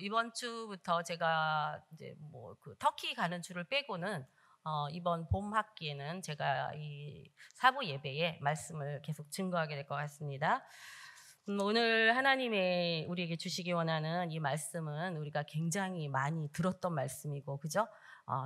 이번 주부터 제가 이제 뭐 그 터키 가는 주를 빼고는 이번 봄 학기에는 제가 이 사부 예배에 말씀을 계속 증거하게 될 것 같습니다. 오늘 하나님의 우리에게 주시기 원하는 이 말씀은 우리가 굉장히 많이 들었던 말씀이고, 그죠?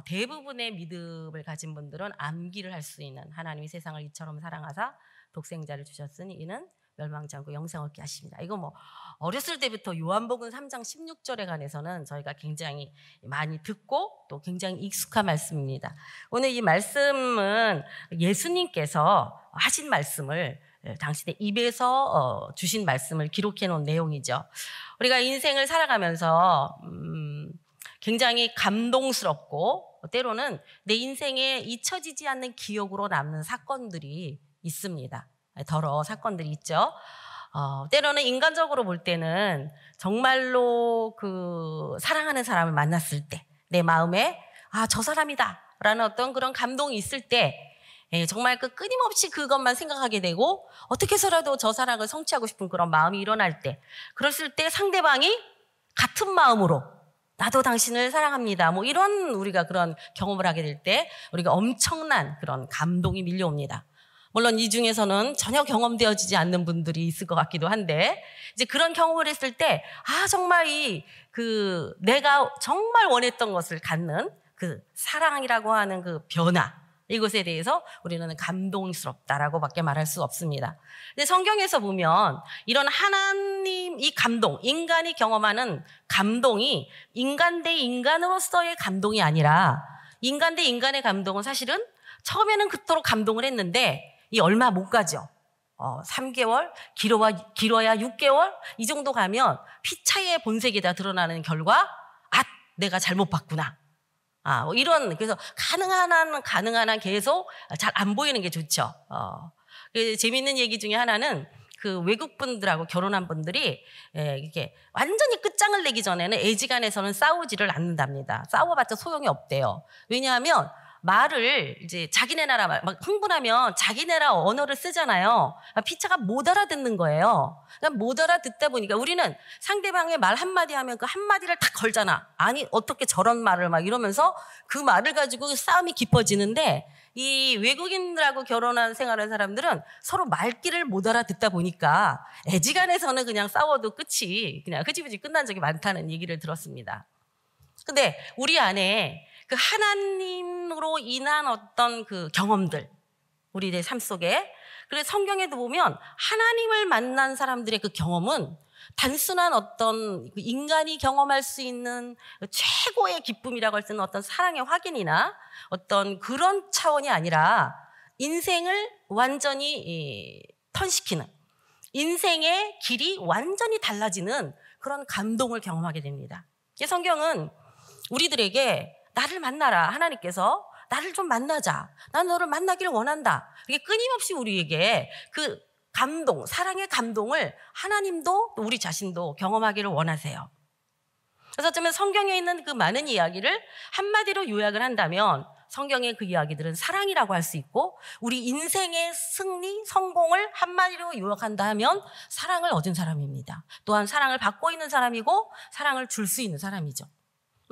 대부분의 믿음을 가진 분들은 암기를 할 수 있는, 하나님이 세상을 이처럼 사랑하사 독생자를 주셨으니 이는 멸망치 않고 영생 얻게 하십니다. 이거 뭐 어렸을 때부터 요한복음 3장 16절에 관해서는 저희가 굉장히 많이 듣고 또 굉장히 익숙한 말씀입니다. 오늘 이 말씀은 예수님께서 하신 말씀을, 당신의 입에서 주신 말씀을 기록해 놓은 내용이죠. 우리가 인생을 살아가면서 굉장히 감동스럽고 때로는 내 인생에 잊혀지지 않는 기억으로 남는 사건들이 있습니다. 더러 사건들이 있죠. 때로는 인간적으로 볼 때는 정말로 그 사랑하는 사람을 만났을 때 내 마음에 저 사람이다 라는 어떤 그런 감동이 있을 때 정말 그 끊임없이 그것만 생각하게 되고 어떻게 해서라도 저 사랑을 성취하고 싶은 그런 마음이 일어날 때, 그랬을 때 상대방이 같은 마음으로 나도 당신을 사랑합니다, 뭐 이런 우리가 그런 경험을 하게 될 때 우리가 엄청난 그런 감동이 밀려옵니다. 물론 이 중에서는 전혀 경험되어지지 않는 분들이 있을 것 같기도 한데, 이제 그런 경험을 했을 때 정말 내가 정말 원했던 것을 갖는 그 사랑이라고 하는 그 변화, 이것에 대해서 우리는 감동스럽다라고 밖에 말할 수 없습니다. 근데 성경에서 보면 이런 하나님 이 감동, 인간이 경험하는 감동이 인간 대 인간으로서의 감동이 아니라, 인간 대 인간의 감동은 사실은 처음에는 그토록 감동을 했는데 이 얼마 못 가죠. 3개월, 길어야 6개월 이 정도 가면 피차의 본색이 다 드러나는 결과, 내가 잘못 봤구나. 뭐 이런, 그래서 가능한 한 계속 잘 안 보이는 게 좋죠. 재미있는 얘기 중에 하나는 그 외국 분들하고 결혼한 분들이 이렇게 완전히 끝장을 내기 전에는 애지간해서는 싸우지를 않는답니다. 싸워봤자 소용이 없대요. 왜냐하면 말을 이제 자기네 나라 말, 막 흥분하면 자기네 나라 언어를 쓰잖아요. 피차가 못 알아듣는 거예요. 그러니까 못 알아듣다 보니까 우리는 상대방의 말 한마디 하면 그 한마디를 다 걸잖아. 아니, 어떻게 저런 말을 막 이러면서 그 말을 가지고 싸움이 깊어지는데, 이 외국인들하고 결혼한 생활한 사람들은 서로 말귀를 못 알아듣다 보니까 애지간해서는 그냥 싸워도 끝이 그냥 흐지부지 끝난 적이 많다는 얘기를 들었습니다. 근데 우리 안에 그 하나님으로 인한 어떤 그 경험들, 우리의 삶 속에, 그래서 성경에도 보면 하나님을 만난 사람들의 그 경험은 단순한 어떤 인간이 경험할 수 있는 최고의 기쁨이라고 할 수 있는 어떤 사랑의 확인이나 어떤 그런 차원이 아니라 인생을 완전히 턴시키는, 인생의 길이 완전히 달라지는 그런 감동을 경험하게 됩니다. 성경은 우리들에게 나를 만나라, 하나님께서 나를 좀 만나자, 난 너를 만나기를 원한다, 이게 끊임없이 우리에게 그 감동, 사랑의 감동을 하나님도 또 우리 자신도 경험하기를 원하세요. 그래서 어쩌면 성경에 있는 그 많은 이야기를 한마디로 요약을 한다면 성경의 그 이야기들은 사랑이라고 할 수 있고, 우리 인생의 승리, 성공을 한마디로 요약한다 하면 사랑을 얻은 사람입니다. 또한 사랑을 받고 있는 사람이고 사랑을 줄 수 있는 사람이죠.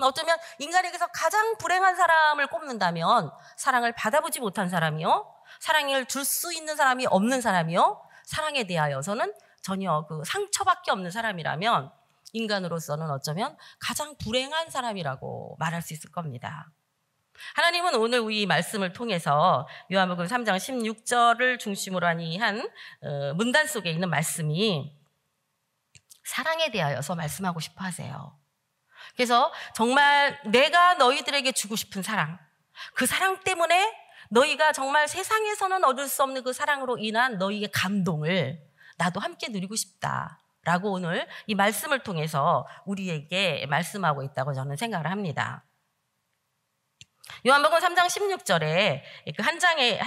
어쩌면 인간에게서 가장 불행한 사람을 꼽는다면 사랑을 받아보지 못한 사람이요, 사랑을 줄 수 있는 사람이 없는 사람이요, 사랑에 대하여서는 전혀 그 상처밖에 없는 사람이라면 인간으로서는 어쩌면 가장 불행한 사람이라고 말할 수 있을 겁니다. 하나님은 오늘 이 말씀을 통해서 요한복음 3장 16절을 중심으로 한 문단 속에 있는 말씀이 사랑에 대하여서 말씀하고 싶어 하세요. 그래서 정말 내가 너희들에게 주고 싶은 사랑, 그 사랑 때문에 너희가 정말 세상에서는 얻을 수 없는 그 사랑으로 인한 너희의 감동을 나도 함께 누리고 싶다라고 오늘 이 말씀을 통해서 우리에게 말씀하고 있다고 저는 생각을 합니다. 요한복음 3장 16절에 그 한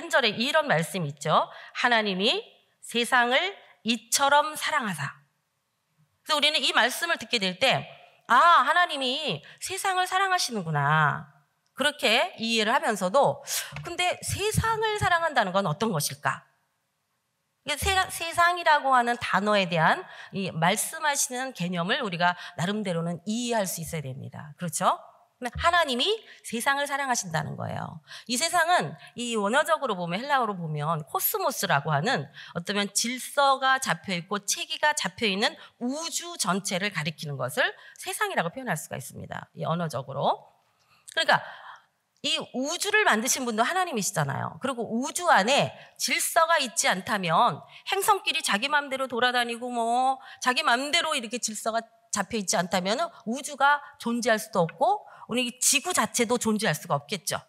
절에 이런 말씀이 있죠. 하나님이 세상을 이처럼 사랑하사. 그래서 우리는 이 말씀을 듣게 될 때 하나님이 세상을 사랑하시는구나, 그렇게 이해를 하면서도, 근데 세상을 사랑한다는 건 어떤 것일까? 세상이라고 하는 단어에 대한 이 말씀하시는 개념을 우리가 나름대로는 이해할 수 있어야 됩니다. 그렇죠? 하나님이 세상을 사랑하신다는 거예요. 이 세상은 이 원어적으로 보면, 헬라어로 보면 코스모스라고 하는 어쩌면 질서가 잡혀있고 체계가 잡혀있는 우주 전체를 가리키는 것을 세상이라고 표현할 수가 있습니다. 이 언어적으로. 그러니까 이 우주를 만드신 분도 하나님이시잖아요. 그리고 우주 안에 질서가 있지 않다면 행성끼리 자기 마음대로 돌아다니고 뭐 자기 마음대로 이렇게 질서가 잡혀 있지 않다면 우주가 존재할 수도 없고 우리 지구 자체도 존재할 수가 없겠죠.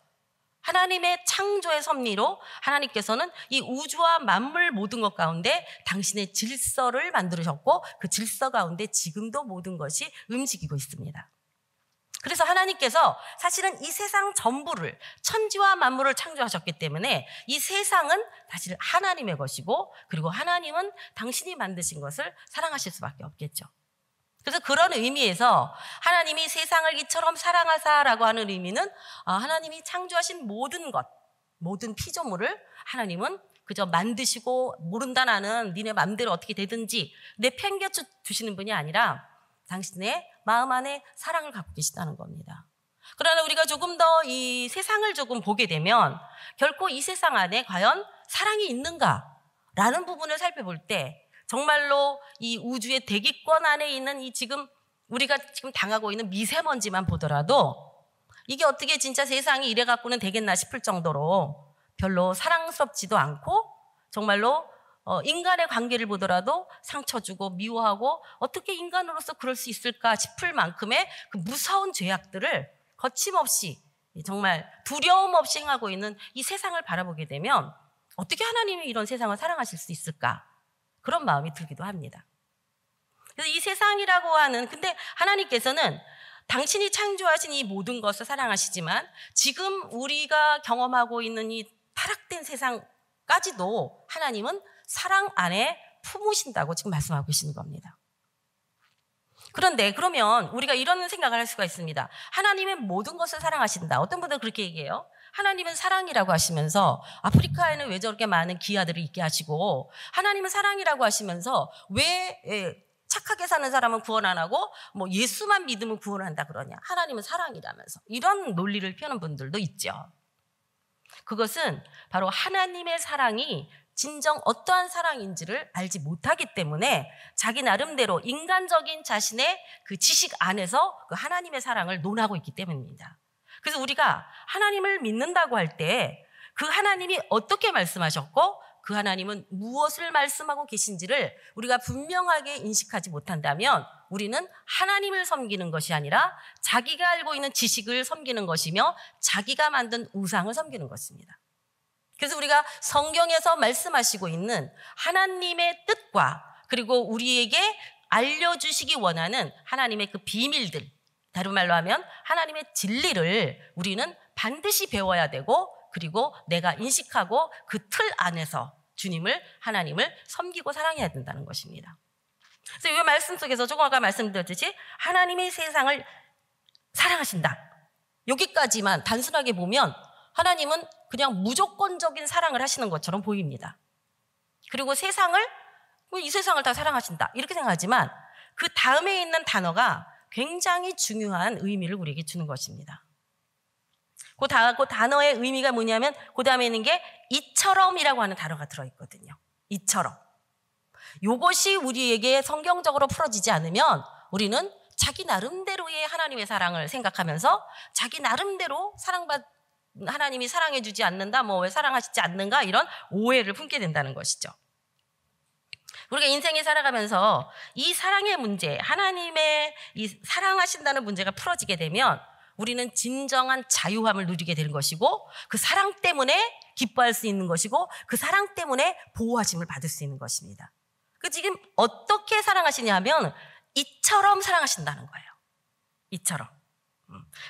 하나님의 창조의 섭리로 하나님께서는 이 우주와 만물 모든 것 가운데 당신의 질서를 만들으셨고 그 질서 가운데 지금도 모든 것이 움직이고 있습니다. 그래서 하나님께서 사실은 이 세상 전부를 천지와 만물을 창조하셨기 때문에 이 세상은 사실 하나님의 것이고 그리고 하나님은 당신이 만드신 것을 사랑하실 수밖에 없겠죠. 그래서 그런 의미에서 하나님이 세상을 이처럼 사랑하사라고 하는 의미는 하나님이 창조하신 모든 것, 모든 피조물을 하나님은 그저 만드시고 모른다 나는 니네 마음대로 어떻게 되든지 내팽겨 두시는 분이 아니라 당신의 마음 안에 사랑을 갖고 계시다는 겁니다. 그러나 우리가 조금 더 이 세상을 조금 보게 되면 결코 이 세상 안에 과연 사랑이 있는가라는 부분을 살펴볼 때 정말로 이 우주의 대기권 안에 있는 이 지금 우리가 지금 당하고 있는 미세먼지만 보더라도 이게 어떻게 진짜 세상이 이래 갖고는 되겠나 싶을 정도로 별로 사랑스럽지도 않고 정말로 인간의 관계를 보더라도 상처 주고 미워하고 어떻게 인간으로서 그럴 수 있을까 싶을 만큼의 그 무서운 죄악들을 거침없이 정말 두려움 없이 행하고 있는 이 세상을 바라보게 되면 어떻게 하나님이 이런 세상을 사랑하실 수 있을까? 그런 마음이 들기도 합니다. 그래서 이 세상이라고 하는 근데 하나님께서는 당신이 창조하신 이 모든 것을 사랑하시지만 지금 우리가 경험하고 있는 이 타락된 세상까지도 하나님은 사랑 안에 품으신다고 지금 말씀하고 계시는 겁니다. 그런데 그러면 우리가 이런 생각을 할 수가 있습니다. 하나님은 모든 것을 사랑하신다. 어떤 분들은 그렇게 얘기해요. 하나님은 사랑이라고 하시면서 아프리카에는 왜 저렇게 많은 기아들을 있게 하시고 하나님은 사랑이라고 하시면서 왜 착하게 사는 사람은 구원 안 하고 뭐 예수만 믿으면 구원한다 그러냐. 하나님은 사랑이라면서 이런 논리를 펴는 분들도 있죠. 그것은 바로 하나님의 사랑이 진정 어떠한 사랑인지를 알지 못하기 때문에 자기 나름대로 인간적인 자신의 그 지식 안에서 그 하나님의 사랑을 논하고 있기 때문입니다. 그래서 우리가 하나님을 믿는다고 할 때 그 하나님이 어떻게 말씀하셨고 그 하나님은 무엇을 말씀하고 계신지를 우리가 분명하게 인식하지 못한다면 우리는 하나님을 섬기는 것이 아니라 자기가 알고 있는 지식을 섬기는 것이며 자기가 만든 우상을 섬기는 것입니다. 그래서 우리가 성경에서 말씀하시고 있는 하나님의 뜻과 그리고 우리에게 알려주시기 원하는 하나님의 그 비밀들, 다른 말로 하면 하나님의 진리를 우리는 반드시 배워야 되고 그리고 내가 인식하고 그 틀 안에서 주님을 하나님을 섬기고 사랑해야 된다는 것입니다. 그래서 이 말씀 속에서 조금 아까 말씀드렸듯이 하나님이 세상을 사랑하신다. 여기까지만 단순하게 보면 하나님은 그냥 무조건적인 사랑을 하시는 것처럼 보입니다. 그리고 세상을 이 세상을 다 사랑하신다 이렇게 생각하지만 그 다음에 있는 단어가 굉장히 중요한 의미를 우리에게 주는 것입니다. 그 단어의 의미가 뭐냐면 그 다음에 있는 게 이처럼이라고 하는 단어가 들어있거든요. 이처럼. 이것이 우리에게 성경적으로 풀어지지 않으면 우리는 자기 나름대로의 하나님의 사랑을 생각하면서 자기 나름대로 하나님이 사랑해 주지 않는다, 뭐 왜 사랑하시지 않는가 이런 오해를 품게 된다는 것이죠. 우리가 인생에 살아가면서 이 사랑의 문제, 하나님의 이 사랑하신다는 문제가 풀어지게 되면 우리는 진정한 자유함을 누리게 되는 것이고 그 사랑 때문에 기뻐할 수 있는 것이고 그 사랑 때문에 보호하심을 받을 수 있는 것입니다. 그 지금 어떻게 사랑하시냐 하면 이처럼 사랑하신다는 거예요. 이처럼.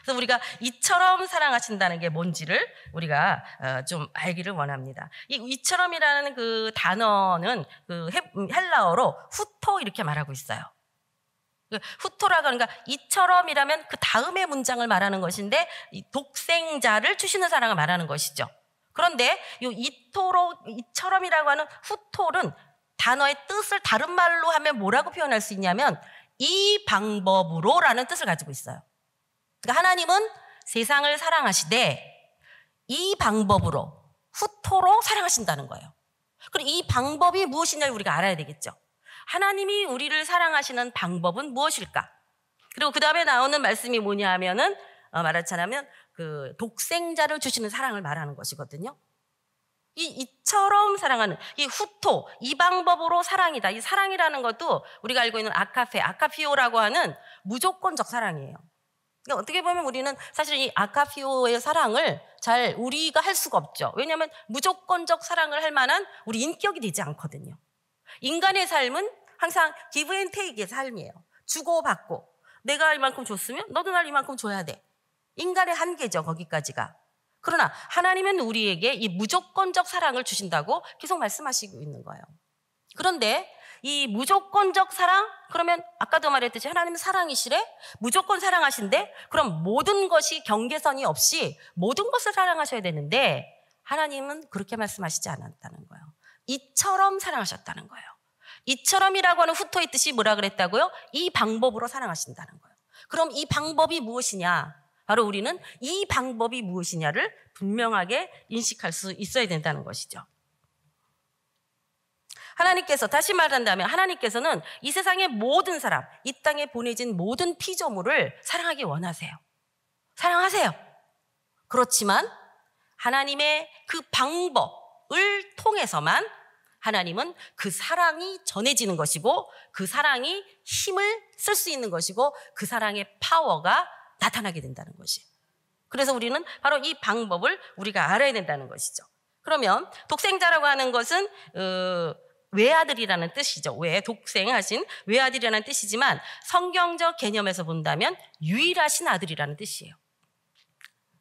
그래서 우리가 이처럼 사랑하신다는 게 뭔지를 우리가 좀 알기를 원합니다. 이처럼이라는 그 단어는 그 헬라어로 후토 이렇게 말하고 있어요. 후토라고 하는 게 이처럼이라면 그 다음의 문장을 말하는 것인데 이 독생자를 주시는 사랑을 말하는 것이죠. 그런데 이처럼이라고 하는 후톨은 단어의 뜻을 다른 말로 하면 뭐라고 표현할 수 있냐면 이 방법으로라는 뜻을 가지고 있어요. 그러니까 하나님은 세상을 사랑하시되 이 방법으로 후토로 사랑하신다는 거예요. 그럼 이 방법이 무엇이냐를 우리가 알아야 되겠죠. 하나님이 우리를 사랑하시는 방법은 무엇일까? 그리고 그 다음에 나오는 말씀이 뭐냐 하면은 말하자면 그 독생자를 주시는 사랑을 말하는 것이거든요. 이처럼 사랑하는 이 후토, 이 방법으로 사랑이다. 이 사랑이라는 것도 우리가 알고 있는 아카피오라고 하는 무조건적 사랑이에요. 그러니까 어떻게 보면 우리는 사실 이 아카피오의 사랑을 잘 우리가 할 수가 없죠. 왜냐하면 무조건적 사랑을 할 만한 우리 인격이 되지 않거든요. 인간의 삶은 항상 기브 앤 테이크의 삶이에요. 주고받고 내가 이만큼 줬으면 너도 날 이만큼 줘야 돼. 인간의 한계죠, 거기까지가. 그러나 하나님은 우리에게 이 무조건적 사랑을 주신다고 계속 말씀하시고 있는 거예요. 그런데 이 무조건적 사랑, 그러면 아까도 말했듯이 하나님은 사랑이시래? 무조건 사랑하신데? 그럼 모든 것이 경계선이 없이 모든 것을 사랑하셔야 되는데 하나님은 그렇게 말씀하시지 않았다는 거예요. 이처럼 사랑하셨다는 거예요. 이처럼이라고 하는 후토의 뜻이 뭐라 그랬다고요? 이 방법으로 사랑하신다는 거예요. 그럼 이 방법이 무엇이냐? 바로 우리는 이 방법이 무엇이냐를 분명하게 인식할 수 있어야 된다는 것이죠. 하나님께서, 다시 말한다면 하나님께서는 이 세상의 모든 사람, 이 땅에 보내진 모든 피조물을 사랑하기 원하세요. 사랑하세요. 그렇지만 하나님의 그 방법을 통해서만 하나님은 그 사랑이 전해지는 것이고 그 사랑이 힘을 쓸 수 있는 것이고 그 사랑의 파워가 나타나게 된다는 것이. 그래서 우리는 바로 이 방법을 우리가 알아야 된다는 것이죠. 그러면 독생자라고 하는 것은 외아들이라는 뜻이죠. 독생하신 외아들이라는 뜻이지만 성경적 개념에서 본다면 유일하신 아들이라는 뜻이에요.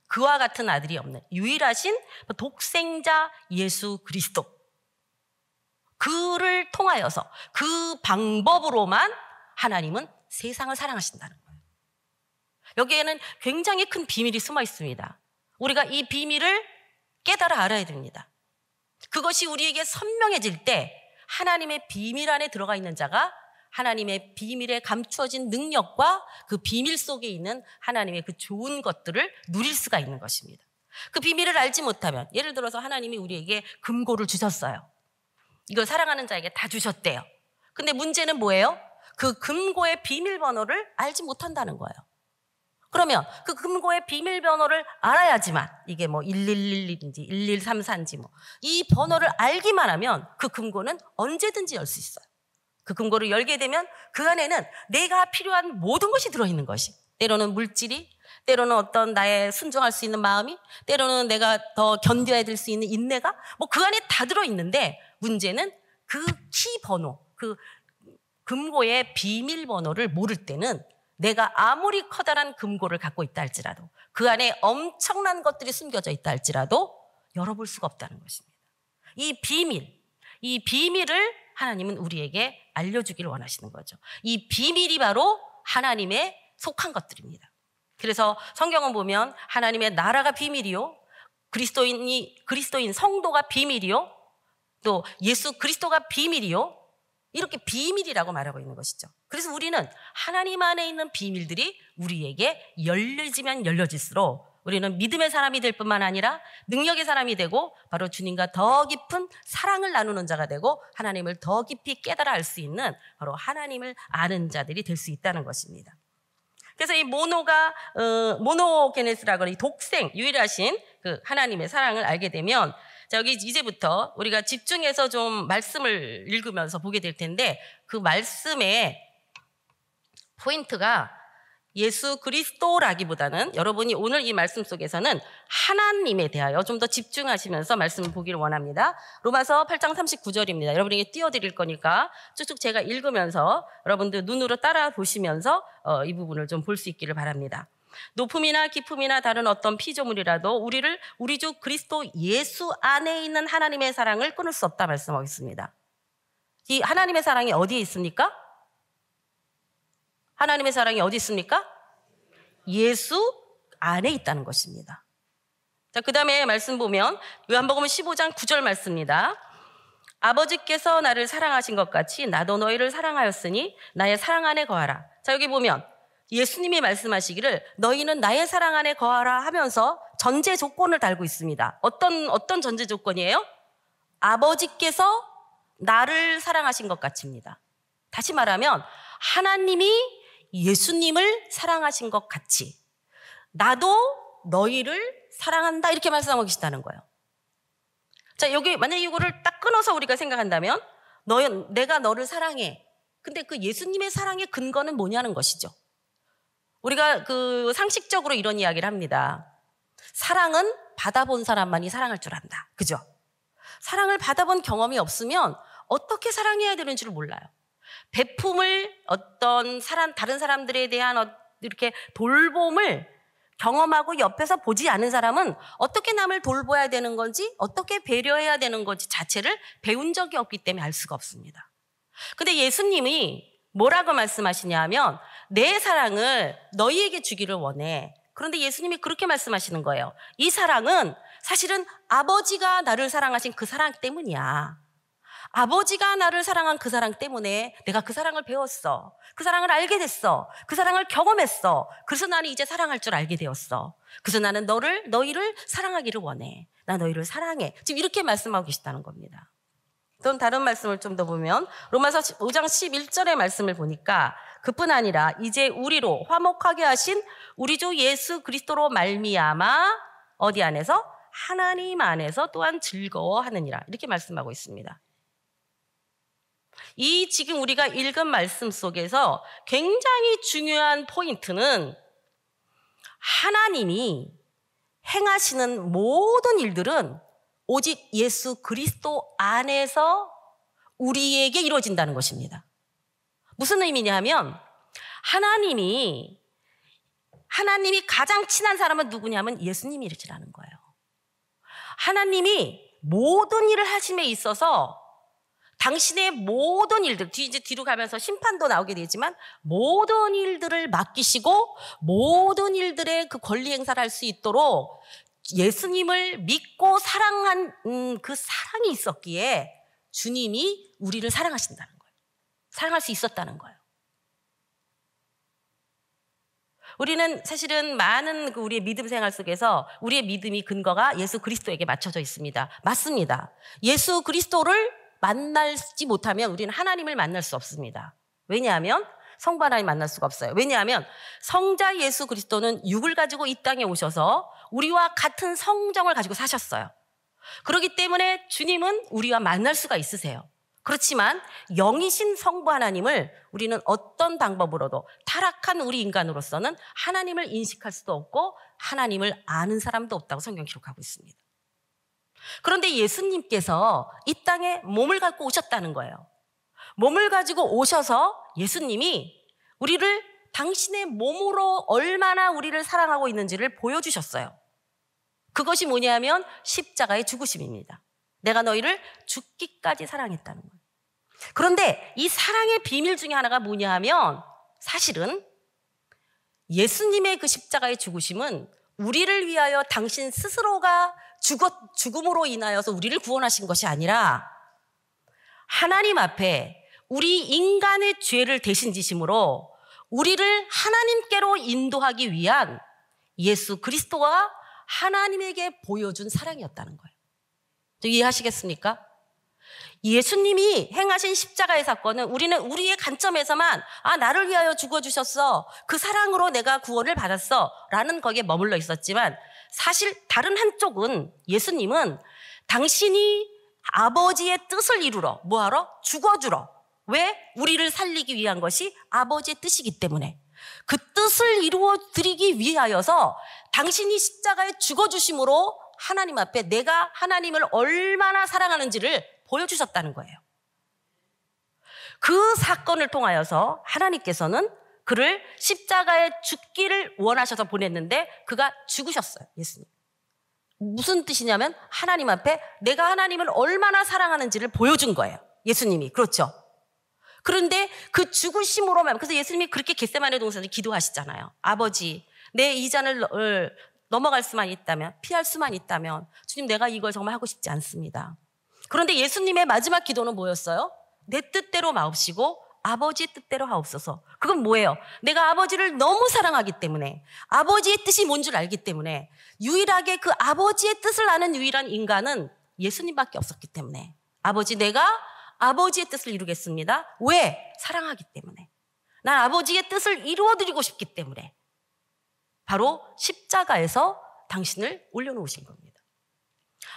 그와 같은 아들이 없는 유일하신 독생자 예수 그리스도. 그를 통하여서 그 방법으로만 하나님은 세상을 사랑하신다는 거예요. 여기에는 굉장히 큰 비밀이 숨어 있습니다. 우리가 이 비밀을 깨달아 알아야 됩니다. 그것이 우리에게 선명해질 때 하나님의 비밀 안에 들어가 있는 자가 하나님의 비밀에 감추어진 능력과 그 비밀 속에 있는 하나님의 그 좋은 것들을 누릴 수가 있는 것입니다. 그 비밀을 알지 못하면, 예를 들어서 하나님이 우리에게 금고를 주셨어요. 이걸 사랑하는 자에게 다 주셨대요. 근데 문제는 뭐예요? 그 금고의 비밀번호를 알지 못한다는 거예요. 그러면 그 금고의 비밀번호를 알아야지만, 이게 뭐 1111인지 1134인지 이 번호를 알기만 하면 그 금고는 언제든지 열 수 있어요. 그 금고를 열게 되면 그 안에는 내가 필요한 모든 것이 들어있는 것이, 때로는 물질이, 때로는 어떤 나의 순종할 수 있는 마음이, 때로는 내가 더 견뎌야 될 수 있는 인내가 그 안에 다 들어있는데, 문제는 그 키번호, 그 금고의 비밀번호를 모를 때는 내가 아무리 커다란 금고를 갖고 있다 할지라도, 그 안에 엄청난 것들이 숨겨져 있다 할지라도 열어볼 수가 없다는 것입니다. 이 비밀을 하나님은 우리에게 알려주기를 원하시는 거죠. 이 비밀이 바로 하나님의 속한 것들입니다. 그래서 성경은 보면 하나님의 나라가 비밀이요, 그리스도인 성도가 비밀이요, 또 예수 그리스도가 비밀이요, 이렇게 비밀이라고 말하고 있는 것이죠. 그래서 우리는 하나님 안에 있는 비밀들이 우리에게 열려지면 열려질수록 우리는 믿음의 사람이 될 뿐만 아니라 능력의 사람이 되고 바로 주님과 더 깊은 사랑을 나누는 자가 되고 하나님을 더 깊이 깨달아 알 수 있는 바로 하나님을 아는 자들이 될 수 있다는 것입니다. 그래서 이 모노게네스라고 하는 이 독생, 유일하신 그 하나님의 사랑을 알게 되면, 자, 여기 이제부터 우리가 집중해서 좀 말씀을 읽으면서 보게 될 텐데, 그 말씀의 포인트가 예수 그리스도라기보다는 여러분이 오늘 이 말씀 속에서는 하나님에 대하여 좀 더 집중하시면서 말씀을 보기를 원합니다. 로마서 8장 39절입니다. 여러분에게 띄워드릴 거니까 쭉쭉 제가 읽으면서 여러분들 눈으로 따라 보시면서 이 부분을 좀 볼 수 있기를 바랍니다. 높음이나 깊음이나 다른 어떤 피조물이라도 우리를 우리 주 그리스도 예수 안에 있는 하나님의 사랑을 끊을 수 없다 말씀하겠습니다. 이 하나님의 사랑이 어디에 있습니까? 하나님의 사랑이 어디 있습니까? 예수 안에 있다는 것입니다. 자, 그 다음에 말씀 보면 요한복음 15장 9절 말씀입니다. 아버지께서 나를 사랑하신 것 같이 나도 너희를 사랑하였으니 나의 사랑 안에 거하라. 자, 여기 보면 예수님이 말씀하시기를 너희는 나의 사랑 안에 거하라 하면서 전제 조건을 달고 있습니다. 어떤 전제 조건이에요? 아버지께서 나를 사랑하신 것 같이입니다. 다시 말하면 하나님이 예수님을 사랑하신 것 같이 나도 너희를 사랑한다 이렇게 말씀하고 계시다는 거예요. 자, 여기 만약에 이거를 딱 끊어서 우리가 생각한다면 내가 너를 사랑해. 근데 그 예수님의 사랑의 근거는 뭐냐는 것이죠. 우리가 그 상식적으로 이런 이야기를 합니다. 사랑은 받아본 사람만이 사랑할 줄 안다. 그죠? 사랑을 받아본 경험이 없으면 어떻게 사랑해야 되는지를 몰라요. 베품을 다른 사람들에 대한 이렇게 돌봄을 경험하고 옆에서 보지 않은 사람은 어떻게 남을 돌봐야 되는 건지 어떻게 배려해야 되는 건지 자체를 배운 적이 없기 때문에 알 수가 없습니다. 근데 예수님이 뭐라고 말씀하시냐 하면 내 사랑을 너희에게 주기를 원해. 그런데 예수님이 그렇게 말씀하시는 거예요. 이 사랑은 사실은 아버지가 나를 사랑하신 그 사랑 때문이야. 아버지가 나를 사랑한 그 사랑 때문에 내가 그 사랑을 배웠어. 그 사랑을 알게 됐어. 그 사랑을 경험했어. 그래서 나는 이제 사랑할 줄 알게 되었어. 그래서 나는 너희를 사랑하기를 원해. 나 너희를 사랑해. 지금 이렇게 말씀하고 계시다는 겁니다. 또 다른 말씀을 좀 더 보면 로마서 5장 11절의 말씀을 보니까 그뿐 아니라 이제 우리로 화목하게 하신 우리 주 예수 그리스도로 말미암아 어디 안에서? 하나님 안에서 또한 즐거워하느니라. 이렇게 말씀하고 있습니다. 이 지금 우리가 읽은 말씀 속에서 굉장히 중요한 포인트는 하나님이 행하시는 모든 일들은 오직 예수 그리스도 안에서 우리에게 이루어진다는 것입니다. 무슨 의미냐 하면 하나님이 가장 친한 사람은 누구냐면 예수님이라는 거예요. 하나님이 모든 일을 하심에 있어서 당신의 모든 일들, 이제 뒤로 가면서 심판도 나오게 되지만 모든 일들을 맡기시고 모든 일들의 그 권리 행사를 할 수 있도록 예수님을 믿고 사랑한 그 사랑이 있었기에 주님이 우리를 사랑하신다는 거예요. 사랑할 수 있었다는 거예요. 우리는 사실은 많은 우리의 믿음 생활 속에서 우리의 믿음이 근거가 예수 그리스도에게 맞춰져 있습니다. 맞습니다. 예수 그리스도를 만나지 못하면 우리는 하나님을 만날 수 없습니다. 왜냐하면 성부 하나님 만날 수가 없어요. 왜냐하면 성자 예수 그리스도는 육을 가지고 이 땅에 오셔서 우리와 같은 성정을 가지고 사셨어요. 그렇기 때문에 주님은 우리와 만날 수가 있으세요. 그렇지만 영이신 성부 하나님을 우리는 어떤 방법으로도 타락한 우리 인간으로서는 하나님을 인식할 수도 없고 하나님을 아는 사람도 없다고 성경 기록하고 있습니다. 그런데 예수님께서 이 땅에 몸을 갖고 오셨다는 거예요. 몸을 가지고 오셔서 예수님이 우리를 당신의 몸으로 얼마나 우리를 사랑하고 있는지를 보여주셨어요. 그것이 뭐냐면 십자가의 죽으심입니다. 내가 너희를 죽기까지 사랑했다는 거예요. 그런데 이 사랑의 비밀 중에 하나가 뭐냐 하면 사실은 예수님의 그 십자가의 죽으심은 우리를 위하여 당신 스스로가 죽음으로 인하여서 우리를 구원하신 것이 아니라 하나님 앞에 우리 인간의 죄를 대신 지심으로 우리를 하나님께로 인도하기 위한 예수 그리스도와 하나님에게 보여준 사랑이었다는 거예요. 이해하시겠습니까? 예수님이 행하신 십자가의 사건은 우리는 우리의 관점에서만 나를 위하여 죽어주셨어. 그 사랑으로 내가 구원을 받았어. 라는 거기에 머물러 있었지만 사실 다른 한쪽은 예수님은 당신이 아버지의 뜻을 이루러 뭐하러? 죽어주러. 왜? 우리를 살리기 위한 것이 아버지의 뜻이기 때문에 그 뜻을 이루어 드리기 위하여서 당신이 십자가에 죽어주심으로 하나님 앞에 내가 하나님을 얼마나 사랑하는지를 보여주셨다는 거예요. 그 사건을 통하여서 하나님께서는 그를 십자가에 죽기를 원하셔서 보냈는데 그가 죽으셨어요. 예수님. 무슨 뜻이냐면 하나님 앞에 내가 하나님을 얼마나 사랑하는지를 보여준 거예요. 예수님이. 그렇죠. 그런데 그 죽으심으로만 그래서 예수님이 그렇게 겟세마네 동산에서 기도하시잖아요. 아버지 내 이 잔을 넘어갈 수만 있다면, 피할 수만 있다면 주님, 내가 이걸 정말 하고 싶지 않습니다. 그런데 예수님의 마지막 기도는 뭐였어요? 내 뜻대로 마옵시고 아버지의 뜻대로 하옵소서. 그건 뭐예요? 내가 아버지를 너무 사랑하기 때문에, 아버지의 뜻이 뭔 줄 알기 때문에, 유일하게 그 아버지의 뜻을 아는 유일한 인간은 예수님밖에 없었기 때문에, 아버지, 내가 아버지의 뜻을 이루겠습니다. 왜? 사랑하기 때문에. 난 아버지의 뜻을 이루어드리고 싶기 때문에 바로 십자가에서 당신을 올려놓으신 겁니다.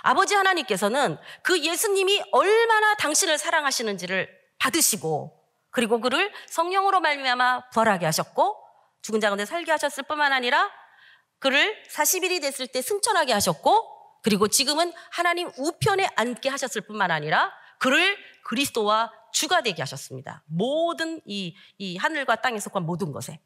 아버지 하나님께서는 그 예수님이 얼마나 당신을 사랑하시는지를 받으시고, 그리고 그를 성령으로 말미암아 부활하게 하셨고, 죽은 자 가운데 살게 하셨을 뿐만 아니라 그를 40일이 됐을 때 승천하게 하셨고, 그리고 지금은 하나님 우편에 앉게 하셨을 뿐만 아니라 그를 그리스도와 주가 되게 하셨습니다. 모든 이 하늘과 땅에 속한 모든 것에.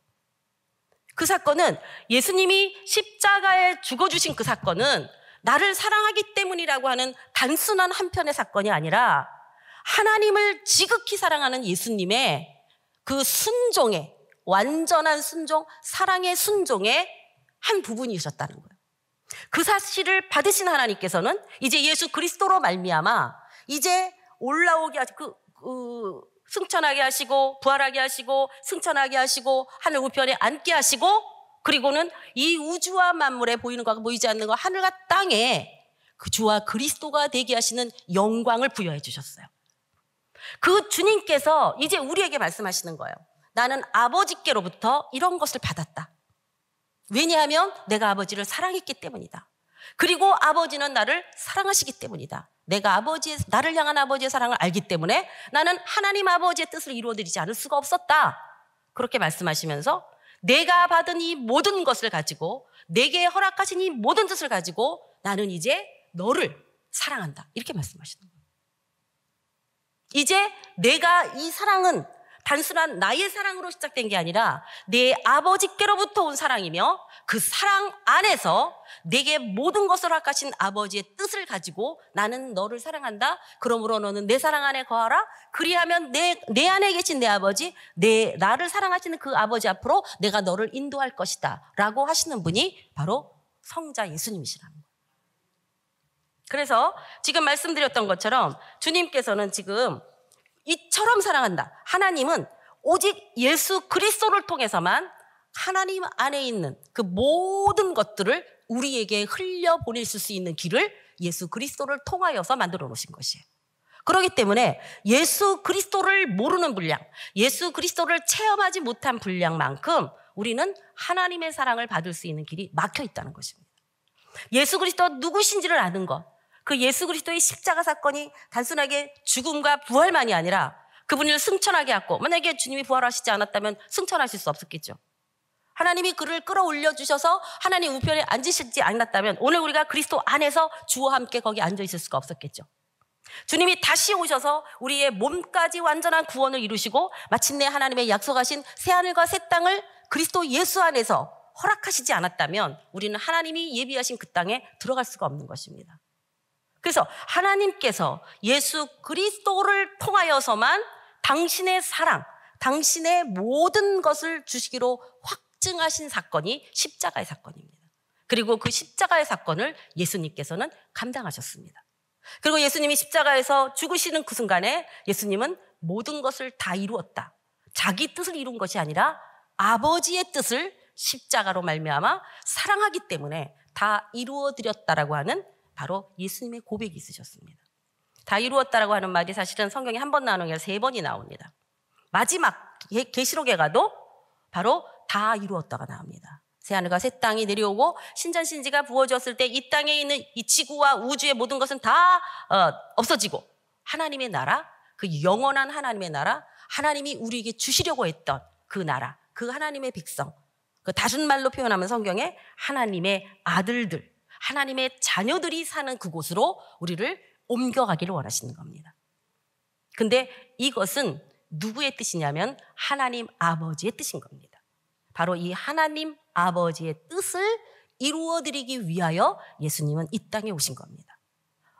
그 사건은, 예수님이 십자가에 죽어주신 그 사건은 나를 사랑하기 때문이라고 하는 단순한 한편의 사건이 아니라 하나님을 지극히 사랑하는 예수님의 그 순종의, 완전한 순종, 사랑의 순종의 한 부분이셨다는 거예요. 그 사실을 받으신 하나님께서는 이제 예수 그리스도로 말미암아 이제 올라오게 하시고, 승천하게 하시고, 부활하게 하시고, 승천하게 하시고, 하늘 우편에 앉게 하시고, 그리고는 이 우주와 만물에 보이는 것과 보이지 않는 것, 하늘과 땅에 그 주와 그리스도가 되게 하시는 영광을 부여해 주셨어요. 그 주님께서 이제 우리에게 말씀하시는 거예요. 나는 아버지께로부터 이런 것을 받았다. 왜냐하면 내가 아버지를 사랑했기 때문이다. 그리고 아버지는 나를 사랑하시기 때문이다. 내가 나를 향한 아버지의 사랑을 알기 때문에 나는 하나님 아버지의 뜻을 이루어드리지 않을 수가 없었다. 그렇게 말씀하시면서 내가 받은 이 모든 것을 가지고, 내게 허락하신 이 모든 뜻을 가지고 나는 이제 너를 사랑한다. 이렇게 말씀하시는 거예요. 이제 내가 이 사랑은 단순한 나의 사랑으로 시작된 게 아니라 내 아버지께로부터 온 사랑이며, 그 사랑 안에서 내게 모든 것을 허락하신 아버지의 뜻을 가지고 나는 너를 사랑한다. 그러므로 너는 내 사랑 안에 거하라. 그리하면 내 안에 계신 내 아버지, 나를 사랑하시는 그 아버지 앞으로 내가 너를 인도할 것이다 라고 하시는 분이 바로 성자 예수님이시라는 거예요. 그래서 지금 말씀드렸던 것처럼 주님께서는 지금 이처럼 사랑한다. 하나님은 오직 예수 그리스도를 통해서만 하나님 안에 있는 그 모든 것들을 우리에게 흘려보낼 수 있는 길을 예수 그리스도를 통하여서 만들어 놓으신 것이에요. 그렇기 때문에 예수 그리스도를 모르는 분량, 예수 그리스도를 체험하지 못한 분량만큼 우리는 하나님의 사랑을 받을 수 있는 길이 막혀 있다는 것입니다. 예수 그리스도 누구신지를 아는 것, 그 예수 그리스도의 십자가 사건이 단순하게 죽음과 부활만이 아니라 그분을 승천하게 했고, 만약에 주님이 부활하시지 않았다면 승천하실 수 없었겠죠. 하나님이 그를 끌어올려 주셔서 하나님 우편에 앉으시지 않았다면 오늘 우리가 그리스도 안에서 주와 함께 거기 앉아 있을 수가 없었겠죠. 주님이 다시 오셔서 우리의 몸까지 완전한 구원을 이루시고 마침내 하나님의 약속하신 새하늘과 새 땅을 그리스도 예수 안에서 허락하시지 않았다면 우리는 하나님이 예비하신 그 땅에 들어갈 수가 없는 것입니다. 그래서 하나님께서 예수 그리스도를 통하여서만 당신의 사랑, 당신의 모든 것을 주시기로 확증하신 사건이 십자가의 사건입니다. 그리고 그 십자가의 사건을 예수님께서는 감당하셨습니다. 그리고 예수님이 십자가에서 죽으시는 그 순간에 예수님은 모든 것을 다 이루었다. 자기 뜻을 이룬 것이 아니라 아버지의 뜻을 십자가로 말미암아 사랑하기 때문에 다 이루어드렸다라고 하는 바로 예수님의 고백이 있으셨습니다. 다 이루었다라고 하는 말이 사실은 성경에 한 번 나오는 게 아니라 3번이 나옵니다. 마지막 계시록에 가도 바로 다 이루었다가 나옵니다. 새하늘과 새 땅이 내려오고 신전신지가 부어졌을 때 이 땅에 있는 이 지구와 우주의 모든 것은 다 없어지고 하나님의 나라, 그 영원한 하나님의 나라, 하나님이 우리에게 주시려고 했던 그 나라, 그 하나님의 백성, 그 다른 말로 표현하면 성경에 하나님의 아들들, 하나님의 자녀들이 사는 그곳으로 우리를 옮겨가기를 원하시는 겁니다. 근데 이것은 누구의 뜻이냐면 하나님 아버지의 뜻인 겁니다. 바로 이 하나님 아버지의 뜻을 이루어드리기 위하여 예수님은 이 땅에 오신 겁니다.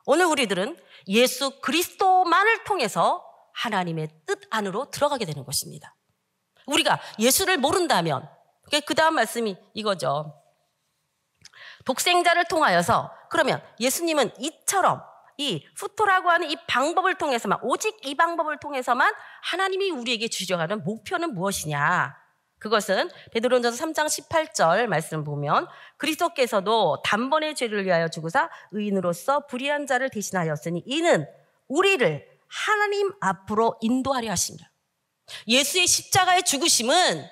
오늘 우리들은 예수 그리스도만을 통해서 하나님의 뜻 안으로 들어가게 되는 것입니다. 우리가 예수를 모른다면, 그 다음 말씀이 이거죠. 독생자를 통하여서, 그러면 예수님은 이처럼 이 후토라고 하는 이 방법을 통해서만, 오직 이 방법을 통해서만 하나님이 우리에게 주셔가는 목표는 무엇이냐? 그것은 베드로전서 3장 18절 말씀 보면, 그리스도께서도 단번에 죄를 위하여 죽으사 의인으로서 불의한 자를 대신하였으니 이는 우리를 하나님 앞으로 인도하려 하십니다. 예수의 십자가의 죽으심은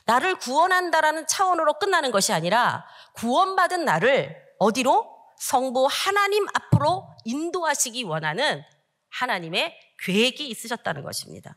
나를 구원한다라는 차원으로 끝나는 것이 아니라 구원받은 나를 어디로? 성부 하나님 앞으로 인도하시기 원하는 하나님의 계획이 있으셨다는 것입니다.